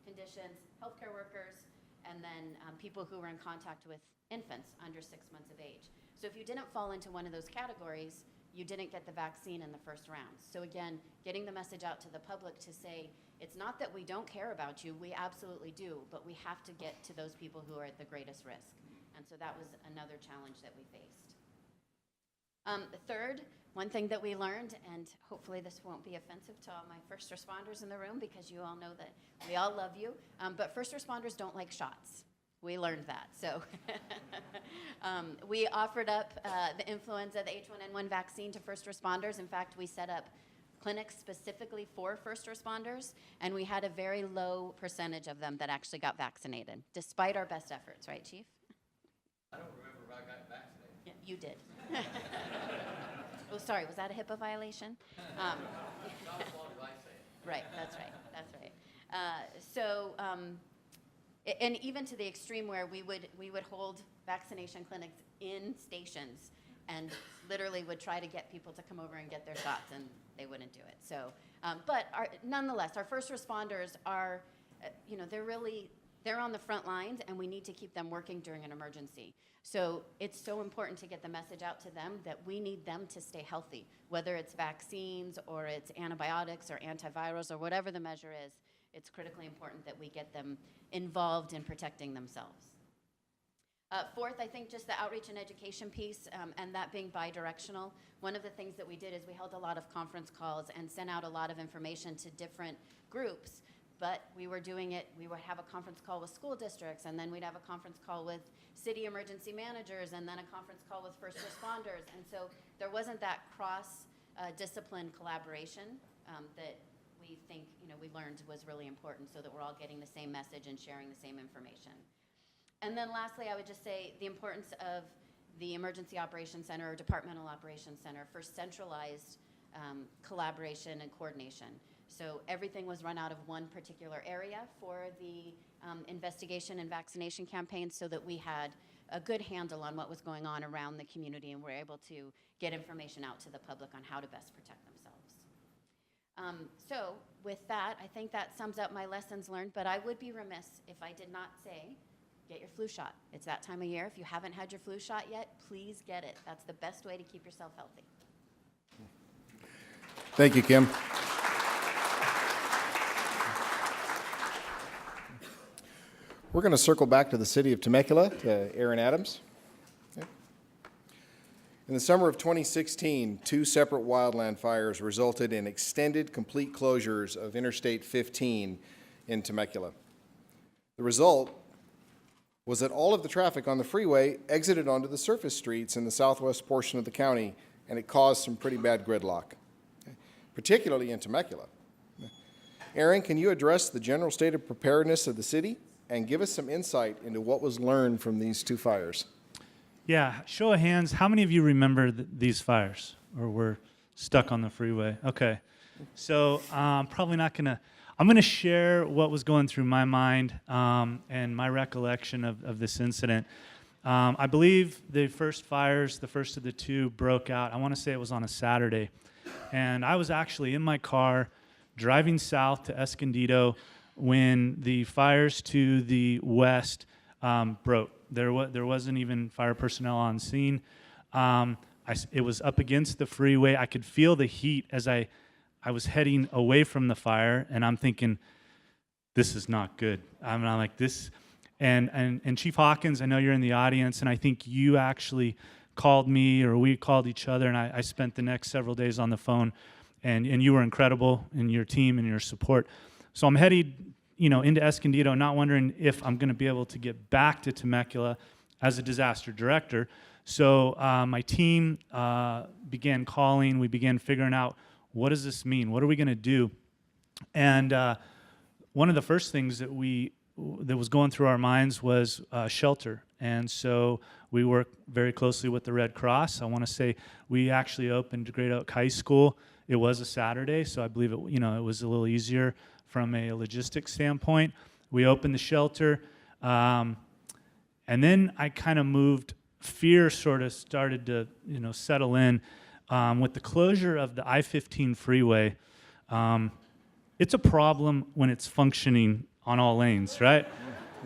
conditions, healthcare workers, and then people who were in contact with infants under 6 months of age. So if you didn't fall into one of those categories, you didn't get the vaccine in the first round. So again, getting the message out to the public to say, it's not that we don't care about you, we absolutely do, but we have to get to those people who are at the greatest risk. And so that was another challenge that we faced. Third, one thing that we learned, and hopefully this won't be offensive to all my first responders in the room because you all know that we all love you, but first responders don't like shots. We learned that, so we offered up the influenza, the H1N1 vaccine to first responders. In fact, we set up clinics specifically for first responders, and we had a very low percentage of them that actually got vaccinated, despite our best efforts, right, Chief? I don't remember if I got vaccinated. Yeah, you did. Oh, sorry, was that a HIPAA violation? Not as long as I say it. Right, that's right, that's right. And even to the extreme where we would hold vaccination clinics in stations and literally would try to get people to come over and get their shots, and they wouldn't do it. So, but nonetheless, our first responders are, they're on the front lines, and we need to keep them working during an emergency. So it's so important to get the message out to them that we need them to stay healthy, whether it's vaccines or it's antibiotics or antivirals or whatever the measure is. It's critically important that we get them involved in protecting themselves. Fourth, I think just the outreach and education piece, and that being bi-directional. One of the things that we did is we held a lot of conference calls and sent out a lot of information to different groups, but we were doing it, we would have a conference call with school districts, and then we'd have a conference call with city emergency managers, and then a conference call with first responders. And so there wasn't that cross-discipline collaboration that we think, we learned was really important so that we're all getting the same message and sharing the same information. And then lastly, I would just say the importance of the Emergency Operations Center or Departmental Operations Center for centralized collaboration and coordination. So everything was run out of one particular area for the investigation and vaccination campaign so that we had a good handle on what was going on around the community and were able to get information out to the public on how to best protect themselves. So with that, I think that sums up my lessons learned, but I would be remiss if I did not say, get your flu shot. It's that time of year. If you haven't had your flu shot yet, please get it. That's the best way to keep yourself healthy. Thank you, Kim. We're going to circle back to the city of Temecula, to Erin Adams. Okay. In the summer of 2016, 2 separate wildland fires resulted in extended complete closures of Interstate 15 in Temecula. The result was that all of the traffic on the freeway exited onto the surface streets in the southwest portion of the county, and it caused some pretty bad gridlock, okay, particularly in Temecula. Erin, can you address the general state of preparedness of the city and give us some insight into what was learned from these 2 fires? Yeah, show of hands, how many of you remember these fires or were stuck on the freeway? Okay, so probably not gonna, I'm gonna share what was going through my mind and my recollection of this incident. I believe the first fires, the first of the 2 broke out, I wanna say it was on a Saturday. And I was actually in my car driving south to Escondido when the fires to the west broke. There wasn't even fire personnel on scene. It was up against the freeway. I could feel the heat as I I was heading away from the fire, and I'm thinking, this is not good. I'm like this, and Chief Hawkins, I know you're in the audience, and I think you actually called me, or we called each other, and I spent the next several days on the phone, and you were incredible in your team and your support. So I'm headed, into Escondido, not wondering if I'm going to be able to get back to Temecula as a disaster director. So my team began calling. We began figuring out, what does this mean? What are we going to do? And one of the first things that was going through our minds was shelter. And so we work very closely with the Red Cross. I want to say we actually opened Great Oak High School. It was a Saturday, so I believe it was a little easier from a logistics standpoint. We opened the shelter, and then I kind of moved. Fear sort of started to settle in with the closure of the I-15 freeway. It's a problem when it's functioning on all lanes, right?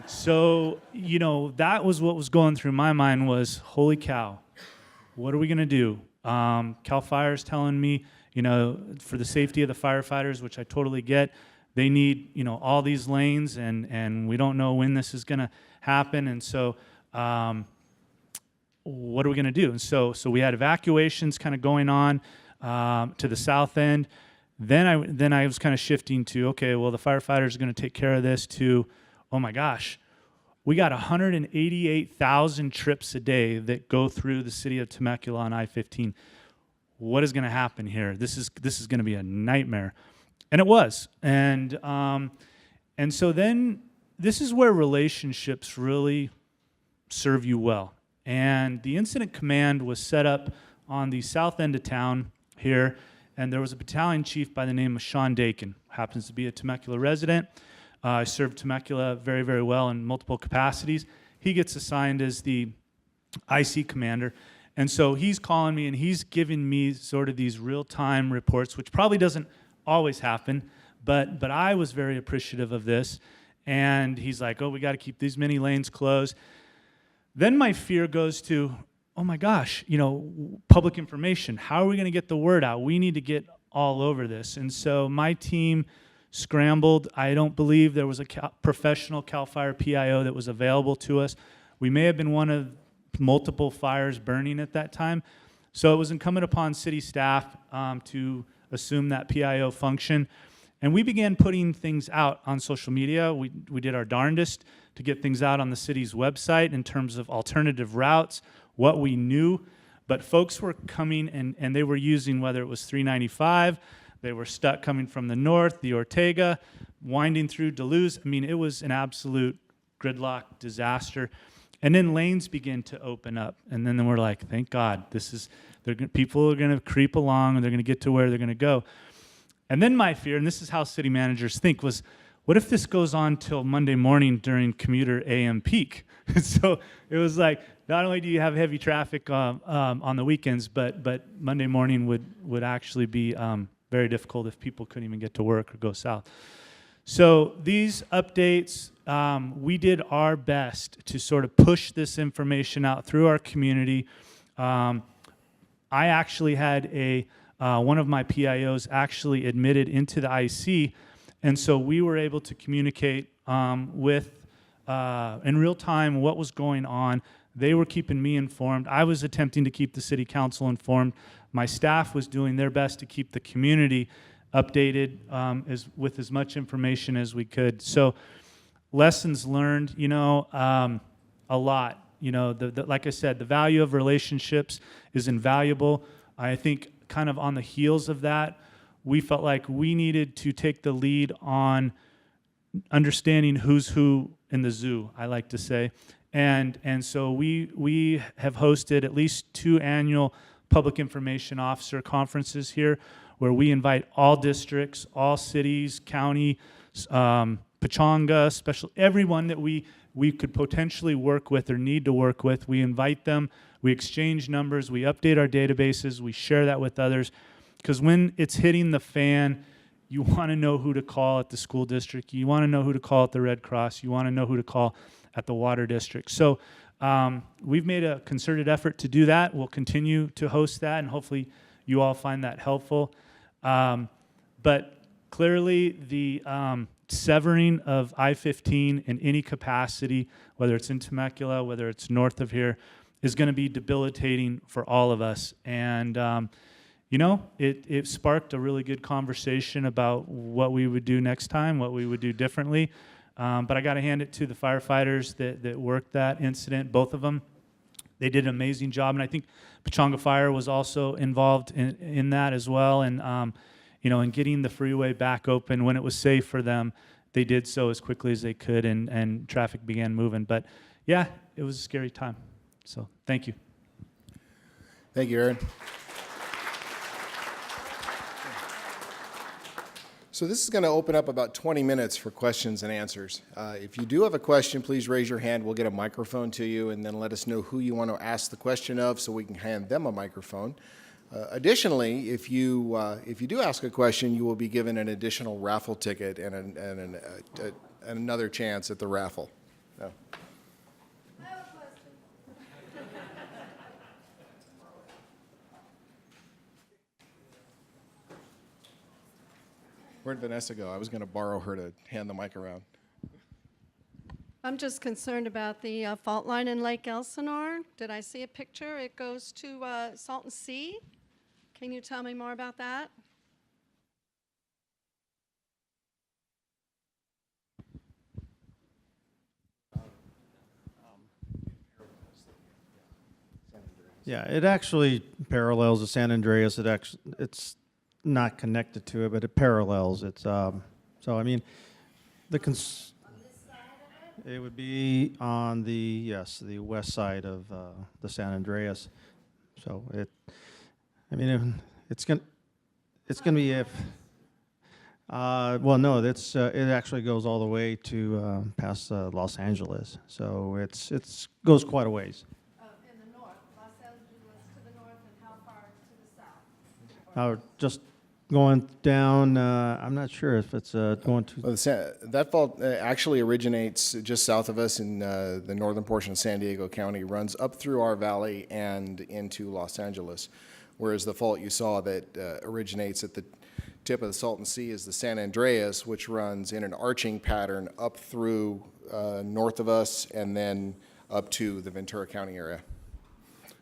So, that was what was going through my mind was, holy cow, what are we going to do? CAL FIRE's telling me, for the safety of the firefighters, which I totally get, they need, all these lanes, and we don't know when this is going to happen. And so what are we going to do? And so we had evacuations kind of going on to the south end. Then I was kind of shifting to, okay, well, the firefighters are going to take care of this, to, oh my gosh, we got 188,000 trips a day that go through the city of Temecula on I-15. What is going to happen here? This is going to be a nightmare. And it was. And so then this is where relationships really serve you well. And the incident command was set up on the south end of town here, and there was a battalion chief by the name of Sean Dakin, happens to be a Temecula resident. I served Temecula very, very well in multiple capacities. He gets assigned as the IC commander. And so he's calling me, and he's giving me sort of these real-time reports, which probably doesn't always happen, but I was very appreciative of this. And he's like, oh, we got to keep these many lanes closed. Then my fear goes to, oh my gosh, public information. How are we going to get the word out? We need to get all over this. And so my team scrambled. I don't believe there was a professional CAL FIRE PIO that was available to us. We may have been one of multiple fires burning at that time. So it was incumbent upon city staff to assume that PIO function. And we began putting things out on social media. We did our darndest to get things out on the city's website in terms of alternative routes, what we knew. But folks were coming, and they were using, whether it was 395, they were stuck coming from the north, the Ortega, winding through Duluth. I mean, it was an absolute gridlock disaster. And then lanes began to open up. And then we're like, thank God, people are going to creep along, and they're going to get to where they're going to go. And then my fear, and this is how city managers think, was, what if this goes on till Monday morning during commuter AM peak? So it was like, not only do you have heavy traffic on the weekends, but Monday morning would actually be very difficult if people couldn't even get to work or go south. So these updates, we did our best to sort of push this information out through our community. I actually had one of my PIOs actually admitted into the IC, and so we were able to communicate with, in real time, what was going on. They were keeping me informed. I was attempting to keep the city council informed. My staff was doing their best to keep the community updated with as much information as we could. So lessons learned, a lot. Like I said, the value of relationships is invaluable. I think kind of on the heels of that, we felt like we needed to take the lead on understanding who's who in the zoo, I like to say. And so we have hosted at least 2 annual public information officer conferences here, where we invite all districts, all cities, county, Pechanga, everyone that we could potentially work with or need to work with. We invite them, we exchange numbers, we update our databases, we share that with others. Because when it's hitting the fan, you want to know who to call at the school district, you want to know who to call at the Red Cross, you want to know who to call at the water district. So we've made a concerted effort to do that. We'll continue to host that, and hopefully you all find that helpful. But clearly, the severing of I-15 in any capacity, whether it's in Temecula, whether it's north of here, is going to be debilitating for all of us. And you know, it sparked a really good conversation about what we would do next time, what we would do differently. But I got to hand it to the firefighters that worked that incident, both of them. They did an amazing job, and I think Pechanga Fire was also involved in that as well. And you know, in getting the freeway back open when it was safe for them, they did so as quickly as they could, and traffic began moving. But yeah, it was a scary time. So thank you. Thank you, Erin. So this is going to open up about 20 minutes for questions and answers. If you do have a question, please raise your hand. We'll get a microphone to you, and then let us know who you want to ask the question of so we can hand them a microphone. Additionally, if you do ask a question, you will be given an additional raffle ticket and another chance at the raffle. No. Where'd Vanessa go? I was going to borrow her to hand the mic around. I'm just concerned about the fault line in Lake Elsinore. Did I see a picture? It goes to Salton Sea. Can you tell me more about that? Yeah, it actually parallels the San Andreas. It's not connected to it, but it parallels. It's so I mean, it would be on the west side of the San Andreas. So it's gonna be if. Well, no, it actually goes all the way to past Los Angeles. So it's goes quite a ways. In the north, Los Angeles to the north, and how far to the south? Just going down, I'm not sure if it's going to... Well, that fault actually originates just south of us in the northern portion of San Diego County, runs up through our valley and into Los Angeles, whereas the fault you saw that originates at the tip of the Salton Sea is the San Andreas, which runs in an arching pattern up through north of us and then up to the Ventura County area.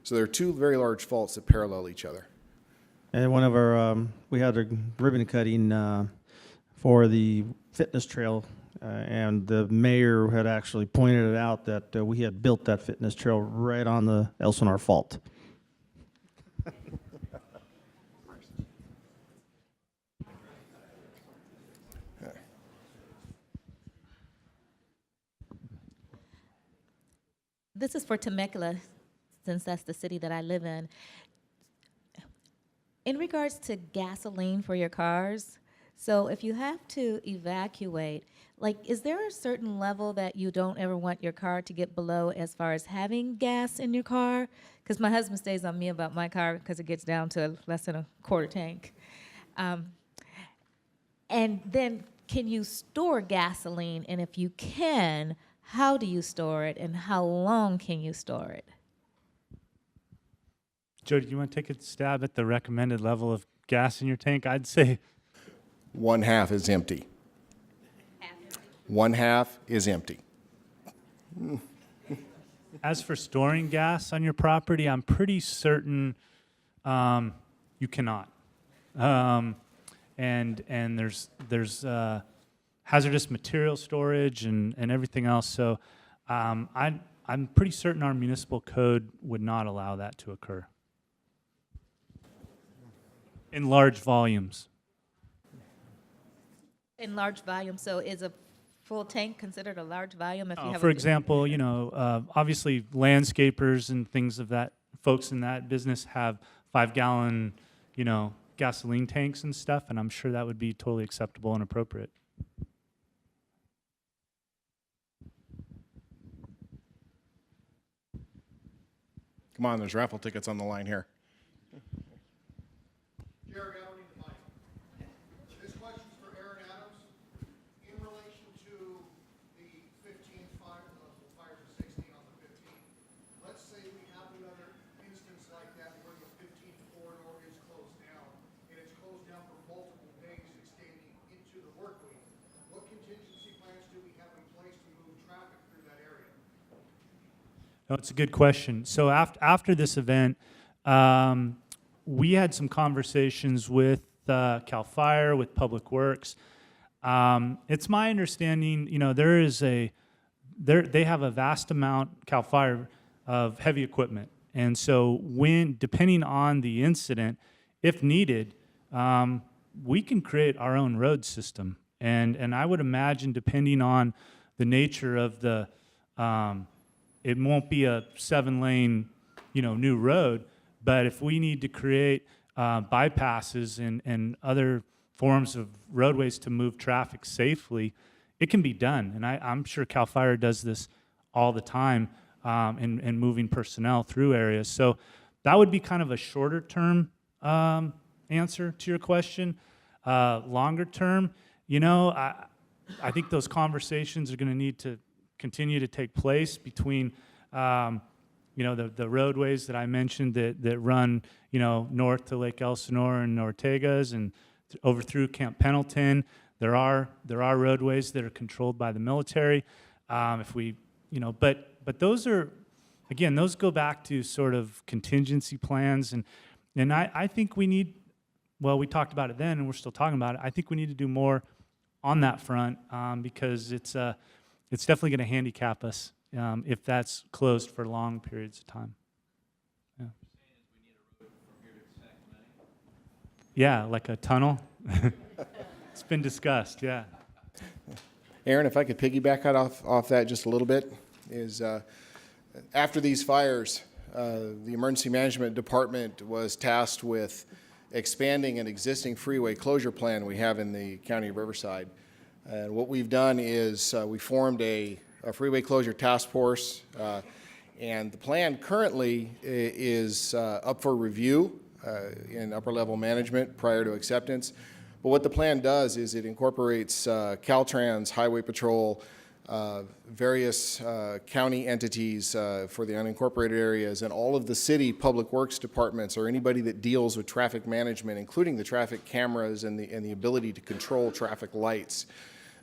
So there are two very large faults that parallel each other. And one of our, we had a ribbon cutting for the fitness trail, and the mayor had actually pointed it out that we had built that fitness trail right on the Elsinore Fault. This is for Temecula, since that's the city that I live in. In regards to gasoline for your cars, so if you have to evacuate, like, is there a certain level that you don't ever want your car to get below as far as having gas in your car? Because my husband stays on me about my car because it gets down to less than a quarter tank. And then can you store gasoline? And if you can, how do you store it and how long can you store it? Jody, do you want to take a stab at the recommended level of gas in your tank? I'd say 1/2 is empty. 1/2 is empty. As for storing gas on your property, I'm pretty certain you cannot. And there's hazardous material storage and everything else. So I'm pretty certain our municipal code would not allow that to occur in large volumes. In large volume, so is a full tank considered a large volume if you have For example, you know, obviously landscapers and things of that, folks in that business have 5-gallon, you know, gasoline tanks and stuff, and I'm sure that would be totally acceptable and appropriate. Come on, there's raffle tickets on the line here. Jared, I don't need the mic. This question's for Erin Adams. In relation to the 15th fire, the fires of 16 on the 15th, let's say we have another instance like that where the 15th corridor is closed down, and it's closed down for multiple days, No, it's a good question. So after this event, we had some conversations with CAL FIRE, with Public Works. It's my understanding, they have a vast amount, CAL FIRE, of heavy equipment. And so depending on the incident, if needed, we can create our own road system. And I would imagine, depending on the nature of it won't be a 7-lane, new road, but if we need to create bypasses and other forms of roadways to move traffic safely, it can be done. And I'm sure CAL FIRE does this all the time in moving personnel through areas. So that would be kind of a shorter term answer to your question. Longer term, I think those conversations are going to need to continue to take place between, the roadways that I mentioned that run, north to Lake Elsinore and Ortegas and over through Camp Pendleton. There are roadways that are controlled by the military. But those are, again, those go back to sort of contingency plans, and I think we need. Well, we talked about it then, and we're still talking about it. I think we need to do more on that front because it's definitely going to handicap us if that's closed for long periods of time. Yeah. Yeah, like a tunnel. It's been discussed. Yeah. Erin, if I could piggyback off that just a little bit, is after these fires, the Emergency Management Department was tasked with expanding an existing freeway closure plan we have in the County of Riverside. And what we've done is we formed a freeway closure task force, and the plan currently is up for review in upper level management prior to acceptance. But what the plan does is it incorporates Caltrans, Highway Patrol, various county entities for the unincorporated areas, and all of the city public works departments, or anybody that deals with traffic management, including the traffic cameras and the ability to control traffic lights.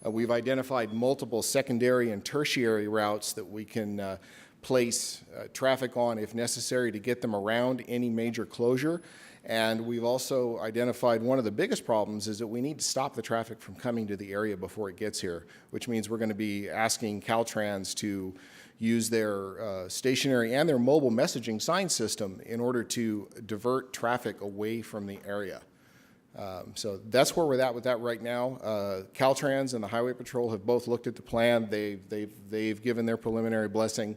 We've identified multiple secondary and tertiary routes that we can place traffic on if necessary to get them around any major closure. And we've also identified one of the biggest problems is that we need to stop the traffic from coming to the area before it gets here, which means we're going to be asking Caltrans to use their stationary and their mobile messaging sign system in order to divert traffic away from the area. So that's where we're at with that right now. Caltrans and the Highway Patrol have both looked at the plan. They've given their preliminary blessing,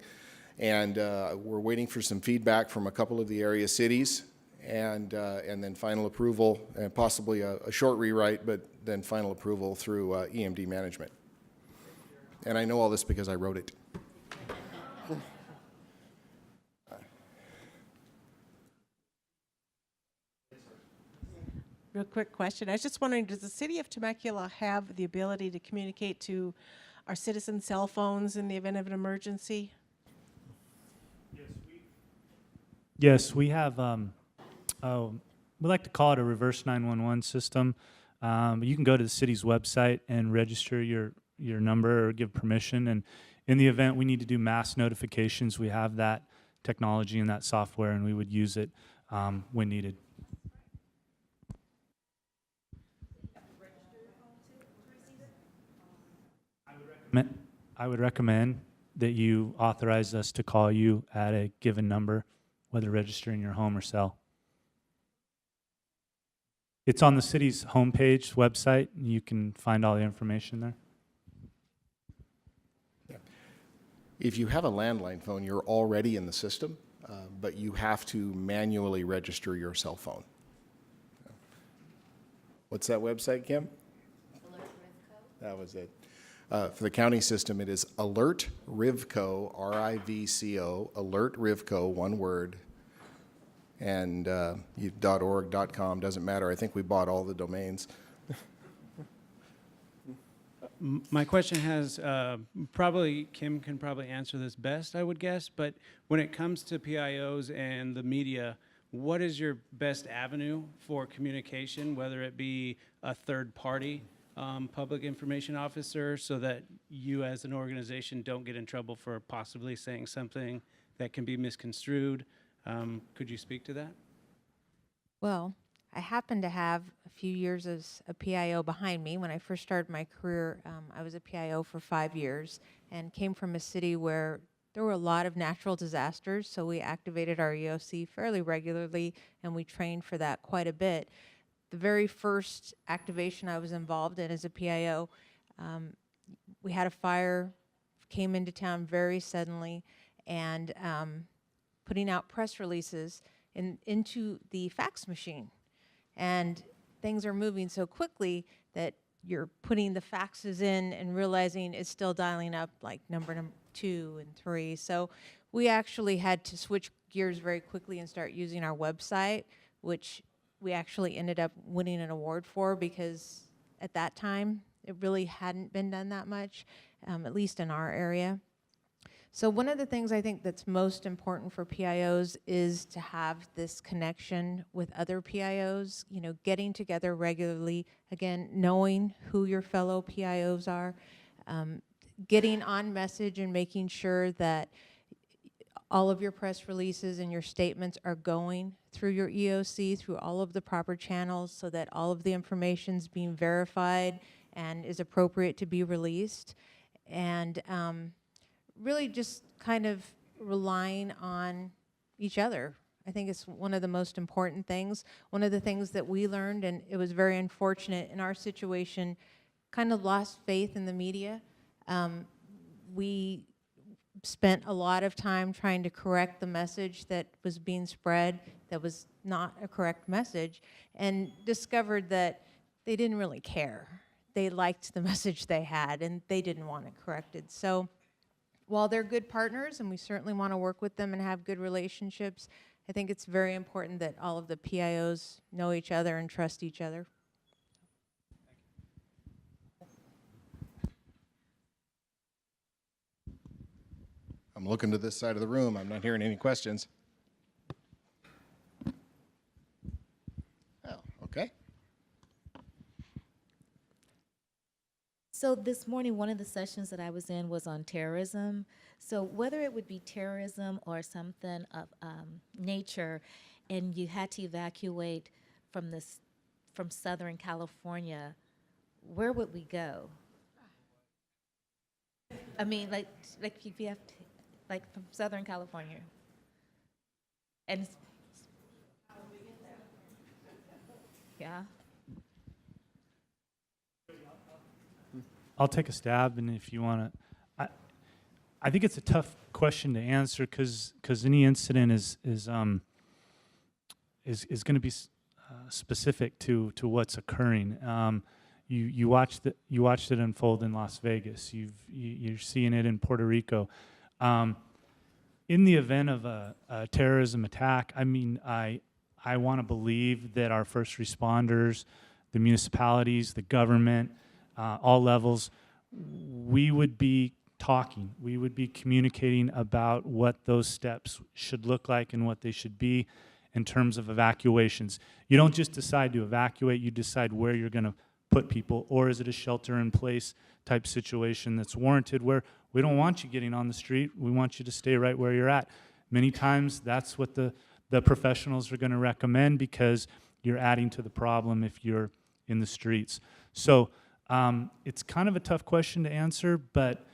and we're waiting for some feedback from a couple of the area cities. And then final approval, and possibly a short rewrite, but then final approval through EMD management. And I know all this because I wrote it. Real quick question. I was just wondering, does the city of Temecula have the ability to communicate to our citizens' cell phones in the event of an emergency? Yes, we have. We like to call it a reverse 911 system. You can go to the city's website and register your number or give permission. And in the event we need to do mass notifications, we have that technology and that software, and we would use it when needed. I would recommend that you authorize us to call you at a given number, whether registering your home or cell. It's on the city's homepage website, and you can find all the information there. Yeah. If you have a landline phone, you're already in the system, but you have to manually register your cell phone. What's that website, Kim? Alert Rivco. That was it. For the county system, it is Alert Rivco, R-I-V-C-O, Alert Rivco, one word. And .org, .com, doesn't matter. I think we bought all the domains. My question has, probably Kim can probably answer this best, I would guess, but when it comes to PIOs and the media, what is your best avenue for communication, whether it be a third party public information officer, so that you as an organization don't get in trouble for possibly saying something that can be misconstrued. Could you speak to that? Well, I happen to have a few years as a PIO behind me. When I first started my career, I was a PIO for 5 years and came from a city where there were a lot of natural disasters, so we activated our EOC fairly regularly, and we trained for that quite a bit. The very first activation I was involved in as a PIO, we had a fire, came into town very suddenly, and putting out press releases into the fax machine. And things are moving so quickly that you're putting the faxes in and realizing it's still dialing up like number 2 and 3. So we actually had to switch gears very quickly and start using our website, which we actually ended up winning an award for, because at that time it really hadn't been done that much, at least in our area. So one of the things I think that's most important for PIOs is to have this connection with other PIOs, you know, getting together regularly, again, knowing who your fellow PIOs are, getting on message and making sure that all of your press releases and your statements are going through your EOC, through all of the proper channels, so that all of the information's being verified and is appropriate to be released. And really just kind of relying on each other. I think it's one of the most important things. One of the things that we learned, and it was very unfortunate in our situation, kind of lost faith in the media. We spent a lot of time trying to correct the message that was being spread that was not a correct message, and discovered that they didn't really care. They liked the message they had, and they didn't want it corrected. So while they're good partners, and we certainly want to work with them and have good relationships, I think it's very important that all of the PIOs know each other and trust each other. I'm looking to this side of the room. I'm not hearing any questions. Oh, okay. So this morning, one of the sessions that I was in was on terrorism. So whether it would be terrorism or something of nature, and you had to evacuate from Southern California, where would we go? I mean, like if you have to, like from Southern California, and yeah. I'll take a stab, and if you want to, I think it's a tough question to answer because any incident is going to be specific to what's occurring. You watched it unfold in Las Vegas. You're seeing it in Puerto Rico. In the event of a terrorism attack, I mean, I want to believe that our first responders, the municipalities, the government, all levels, we would be talking. We would be communicating about what those steps should look like and what they should be in terms of evacuations. You don't just decide to evacuate, you decide where you're going to put people, or is it a shelter-in-place type situation that's warranted where we don't want you getting on the street, we want you to stay right where you're at. Many times that's what the professionals are going to recommend because you're adding to the problem if you're in the streets. So it's kind of a tough question to answer, but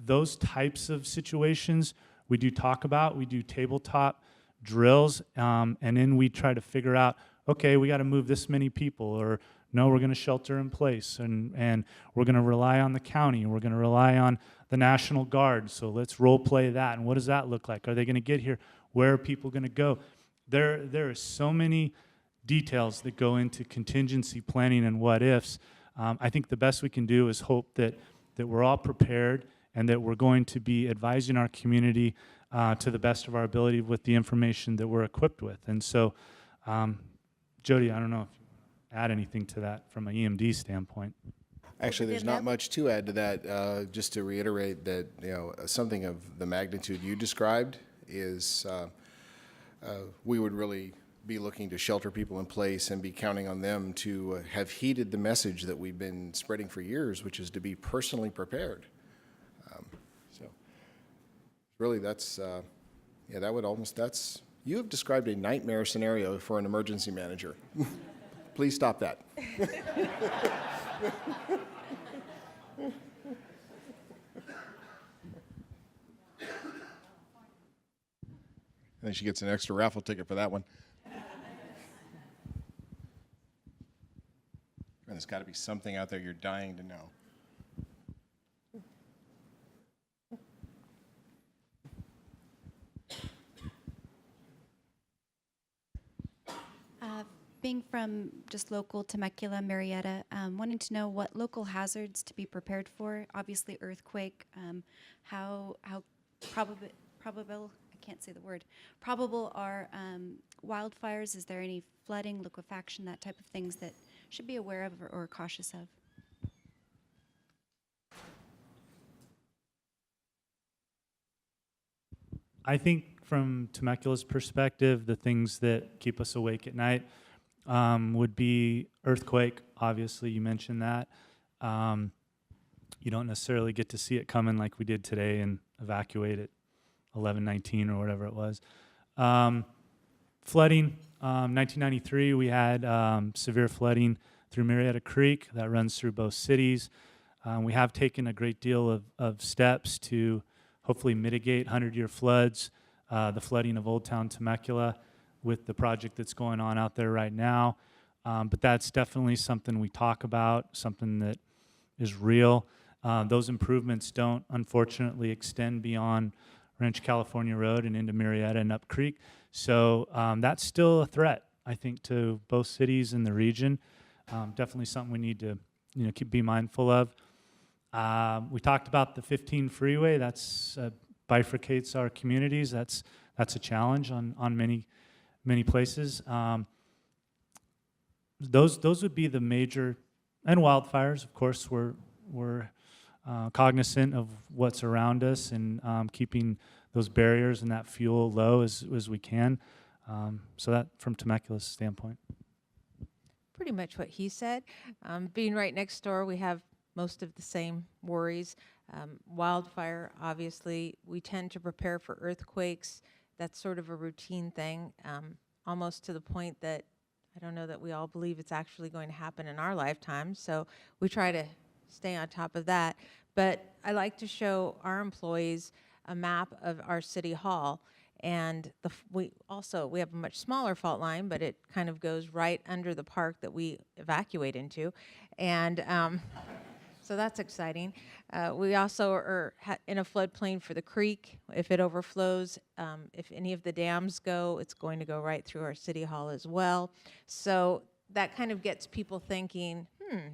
those types of situations we do talk about. We do tabletop drills, and then we try to figure out, okay, we got to move this many people, or no, we're going to shelter in place, and we're going to rely on the county, we're going to rely on the National Guard, so let's role play that, and what does that look like? Are they going to get here? Where are people going to go? There are so many details that go into contingency planning and what ifs. I think the best we can do is hope that we're all prepared and that we're going to be advising our community to the best of our ability with the information that we're equipped with. And so, Jody, I don't know if you want to add anything to that from an EMD standpoint. Actually, there's not much to add to that. Just to reiterate that, you know, something of the magnitude you described is we would really be looking to shelter people in place and be counting on them to have heeded the message that we've been spreading for years, which is to be personally prepared. So really that's Yeah, that would almost, you have described a nightmare scenario for an emergency manager. Please stop that. I think she gets an extra raffle ticket for that one. And there's got to be something out there you're dying to know. Being from just local Temecula, Marietta, wanting to know what local hazards to be prepared for. Obviously, earthquake. How probable? I can't say the word. Probable are wildfires. Is there any flooding, liquefaction, that type of things that should be aware of or cautious of? I think from Temecula's perspective, the things that keep us awake at night would be earthquake. Obviously, you mentioned that. You don't necessarily get to see it coming like we did today and evacuate at 11:19 or whatever it was. Flooding. 1993, we had severe flooding through Marietta Creek that runs through both cities. We have taken a great deal of steps to hopefully mitigate 100-year floods, the flooding of Old Town Temecula with the project that's going on out there right now. But that's definitely something we talk about, something that is real. Those improvements don't, unfortunately, extend beyond Ranch California Road and into Marietta and up Creek. So that's still a threat, I think, to both cities and the region. Definitely something we need to be mindful of. We talked about the 15 freeway. That's bifurcates our communities. That's a challenge on many places. Those would be the major, and wildfires. Of course, we're cognizant of what's around us and keeping those barriers and that fuel low as we can. So that, from Temecula's standpoint. Pretty much what he said. Being right next door, we have most of the same worries. Wildfire, obviously, we tend to prepare for earthquakes. That's sort of a routine thing, almost to the point that I don't know that we all believe it's actually going to happen in our lifetime. So we try to stay on top of that. But I like to show our employees a map of our city hall. And we have a much smaller fault line, but it kind of goes right under the park that we evacuate into. And so that's exciting. We also are in a floodplain for the creek. If it overflows, if any of the dams go, it's going to go right through our city hall as well. So that kind of gets people thinking,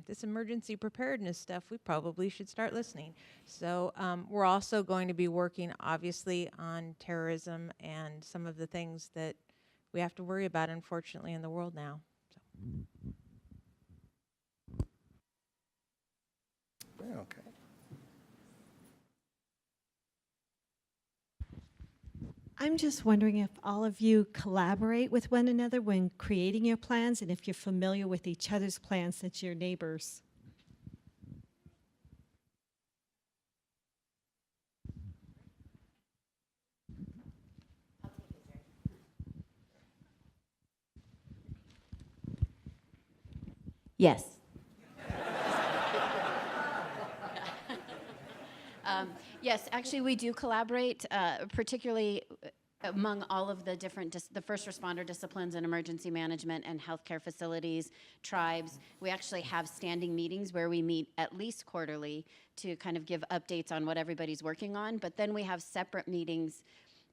this emergency preparedness stuff, we probably should start listening. So we're also going to be working, obviously, on terrorism and some of the things that we have to worry about, unfortunately, in the world now. Okay. I'm just wondering if all of you collaborate with one another when creating your plans and if you're familiar with each other's plans since you're neighbors. Yes. Yes, actually, we do collaborate, particularly among all of the different, the first responder disciplines in emergency management and healthcare facilities, tribes. We actually have standing meetings where we meet at least quarterly to kind of give updates on what everybody's working on. But then we have separate meetings.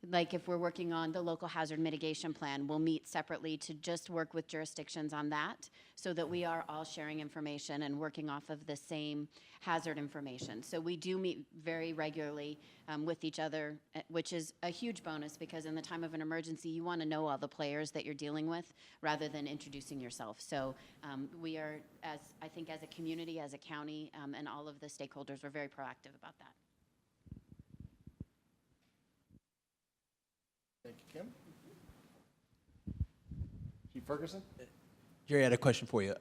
Like if we're working on the local hazard mitigation plan, we'll meet separately to just work with jurisdictions on that so that we are all sharing information and working off of the same hazard information. So we do meet very regularly with each other, which is a huge bonus because in the time of an emergency, you want to know all the players that you're dealing with rather than introducing yourself. So we are, I think as a community, as a county, and all of the stakeholders, we're very proactive about that. Thank you, Kim. Chief Ferguson? Jerry, I had a question for you.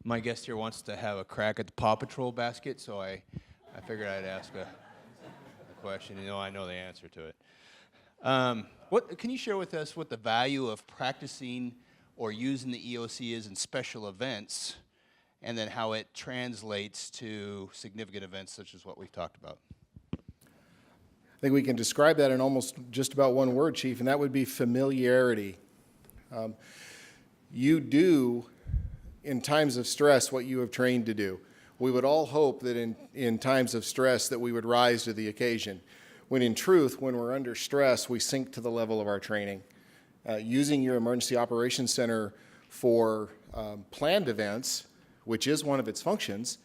My guest here wants to have a crack at the Paw Patrol basket, so I figured I'd ask a question. You know, I know the answer to it. What can you share with us what the value of practicing or using the EOC is in special events, and then how it translates to significant events such as what we've talked about? I think we can describe that in almost just about one word, Chief, and that would be familiarity. You do, in times of stress, what you have trained to do. We would all hope that in times of stress that we would rise to the occasion, when in truth, when we're under stress, we sink to the level of our training. Using your Emergency Operations Center for planned events, which is one of its functions,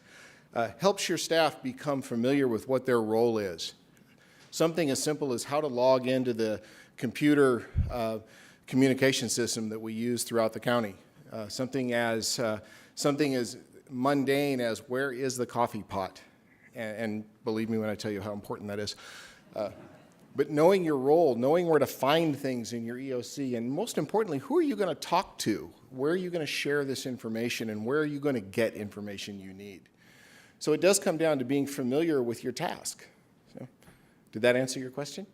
helps your staff become familiar with what their role is. Something as simple as how to log into the computer communication system that we use throughout the county. Something as mundane as where is the coffee pot? And believe me when I tell you how important that is. But knowing your role, knowing where to find things in your EOC, and most importantly, who are you going to talk to? Where are you going to share this information, and where are you going to get information you need? So it does come down to being familiar with your task. So, did that answer your question?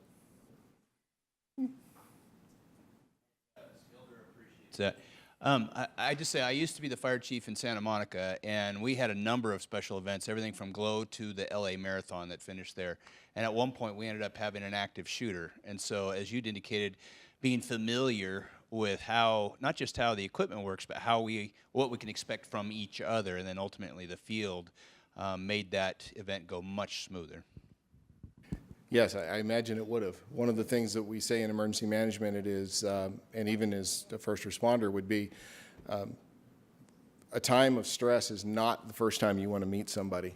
That. I just say I used to be the fire chief in Santa Monica, and we had a number of special events, everything from GLOW to the LA Marathon that finished there. And at one point, we ended up having an active shooter. And so, as you'd indicated, being familiar with how, not just how the equipment works, but what we can expect from each other, and then ultimately the field, made that event go much smoother. Yes, I imagine it would have. One of the things that we say in emergency management, it is, and even as a first responder, would be a time of stress is not the first time you want to meet somebody.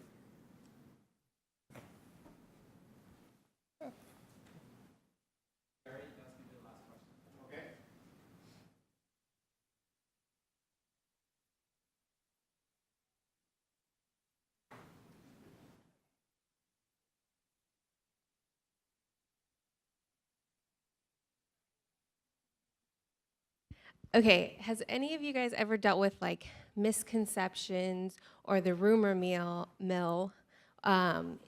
Okay, has any of you guys ever dealt with like misconceptions or the rumor mill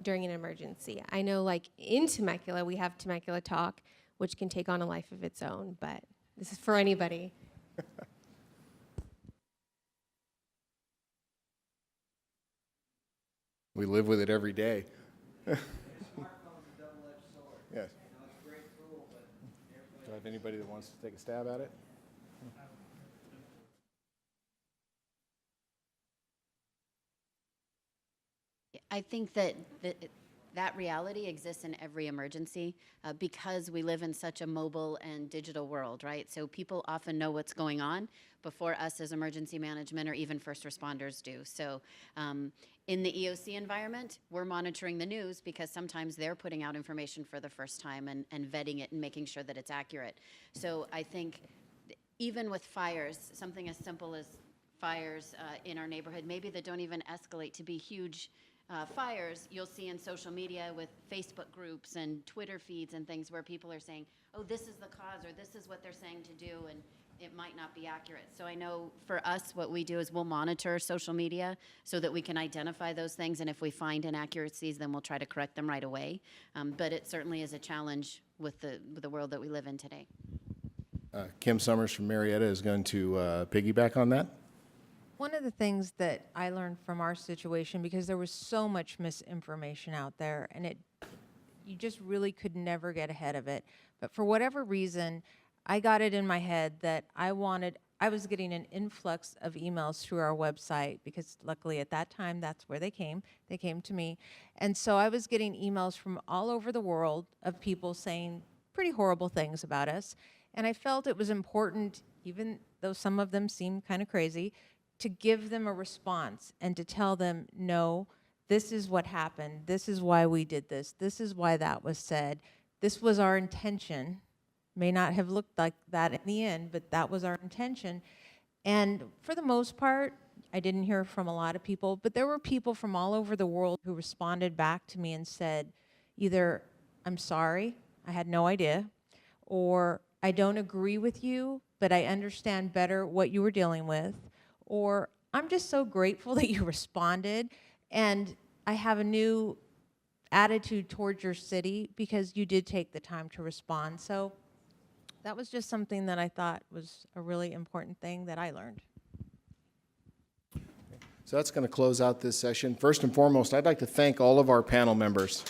during an emergency? I know like in Temecula, we have Temecula Talk, which can take on a life of its own, but this is for anybody. We live with it every day. Yes. Do I have anybody that wants to take a stab at it? I think that that reality exists in every emergency because we live in such a mobile and digital world, right? So people often know what's going on before us as emergency management or even first responders do. So in the EOC environment, we're monitoring the news because sometimes they're putting out information for the first time and vetting it and making sure that it's accurate. So I think even with fires, something as simple as fires in our neighborhood, maybe that don't even escalate to be huge fires, you'll see in social media with Facebook groups and Twitter feeds and things where people are saying, oh, this is the cause, or this is what they're saying to do, and it might not be accurate. So I know for us, what we do is we'll monitor social media so that we can identify those things, and if we find inaccuracies, then we'll try to correct them right away. But it certainly is a challenge with the world that we live in today. Kim Summers from Marietta is going to piggyback on that. One of the things that I learned from our situation, because there was so much misinformation out there, and you just really could never get ahead of it. But for whatever reason, I got it in my head that I was getting an influx of emails through our website, because luckily at that time, that's where they came. They came to me. And so I was getting emails from all over the world of people saying pretty horrible things about us. And I felt it was important, even though some of them seemed kind of crazy, to give them a response and to tell them, no, this is what happened. This is why we did this. This is why that was said. This was our intention. May not have looked like that in the end, but that was our intention. And for the most part, I didn't hear from a lot of people, but there were people from all over the world who responded back to me and said, either, I'm sorry, I had no idea, or I don't agree with you, but I understand better what you were dealing with, or I'm just so grateful that you responded, and I have a new attitude towards your city because you did take the time to respond. So that was just something that I thought was a really important thing that I learned. So that's going to close out this session. First and foremost, I'd like to thank all of our panel members.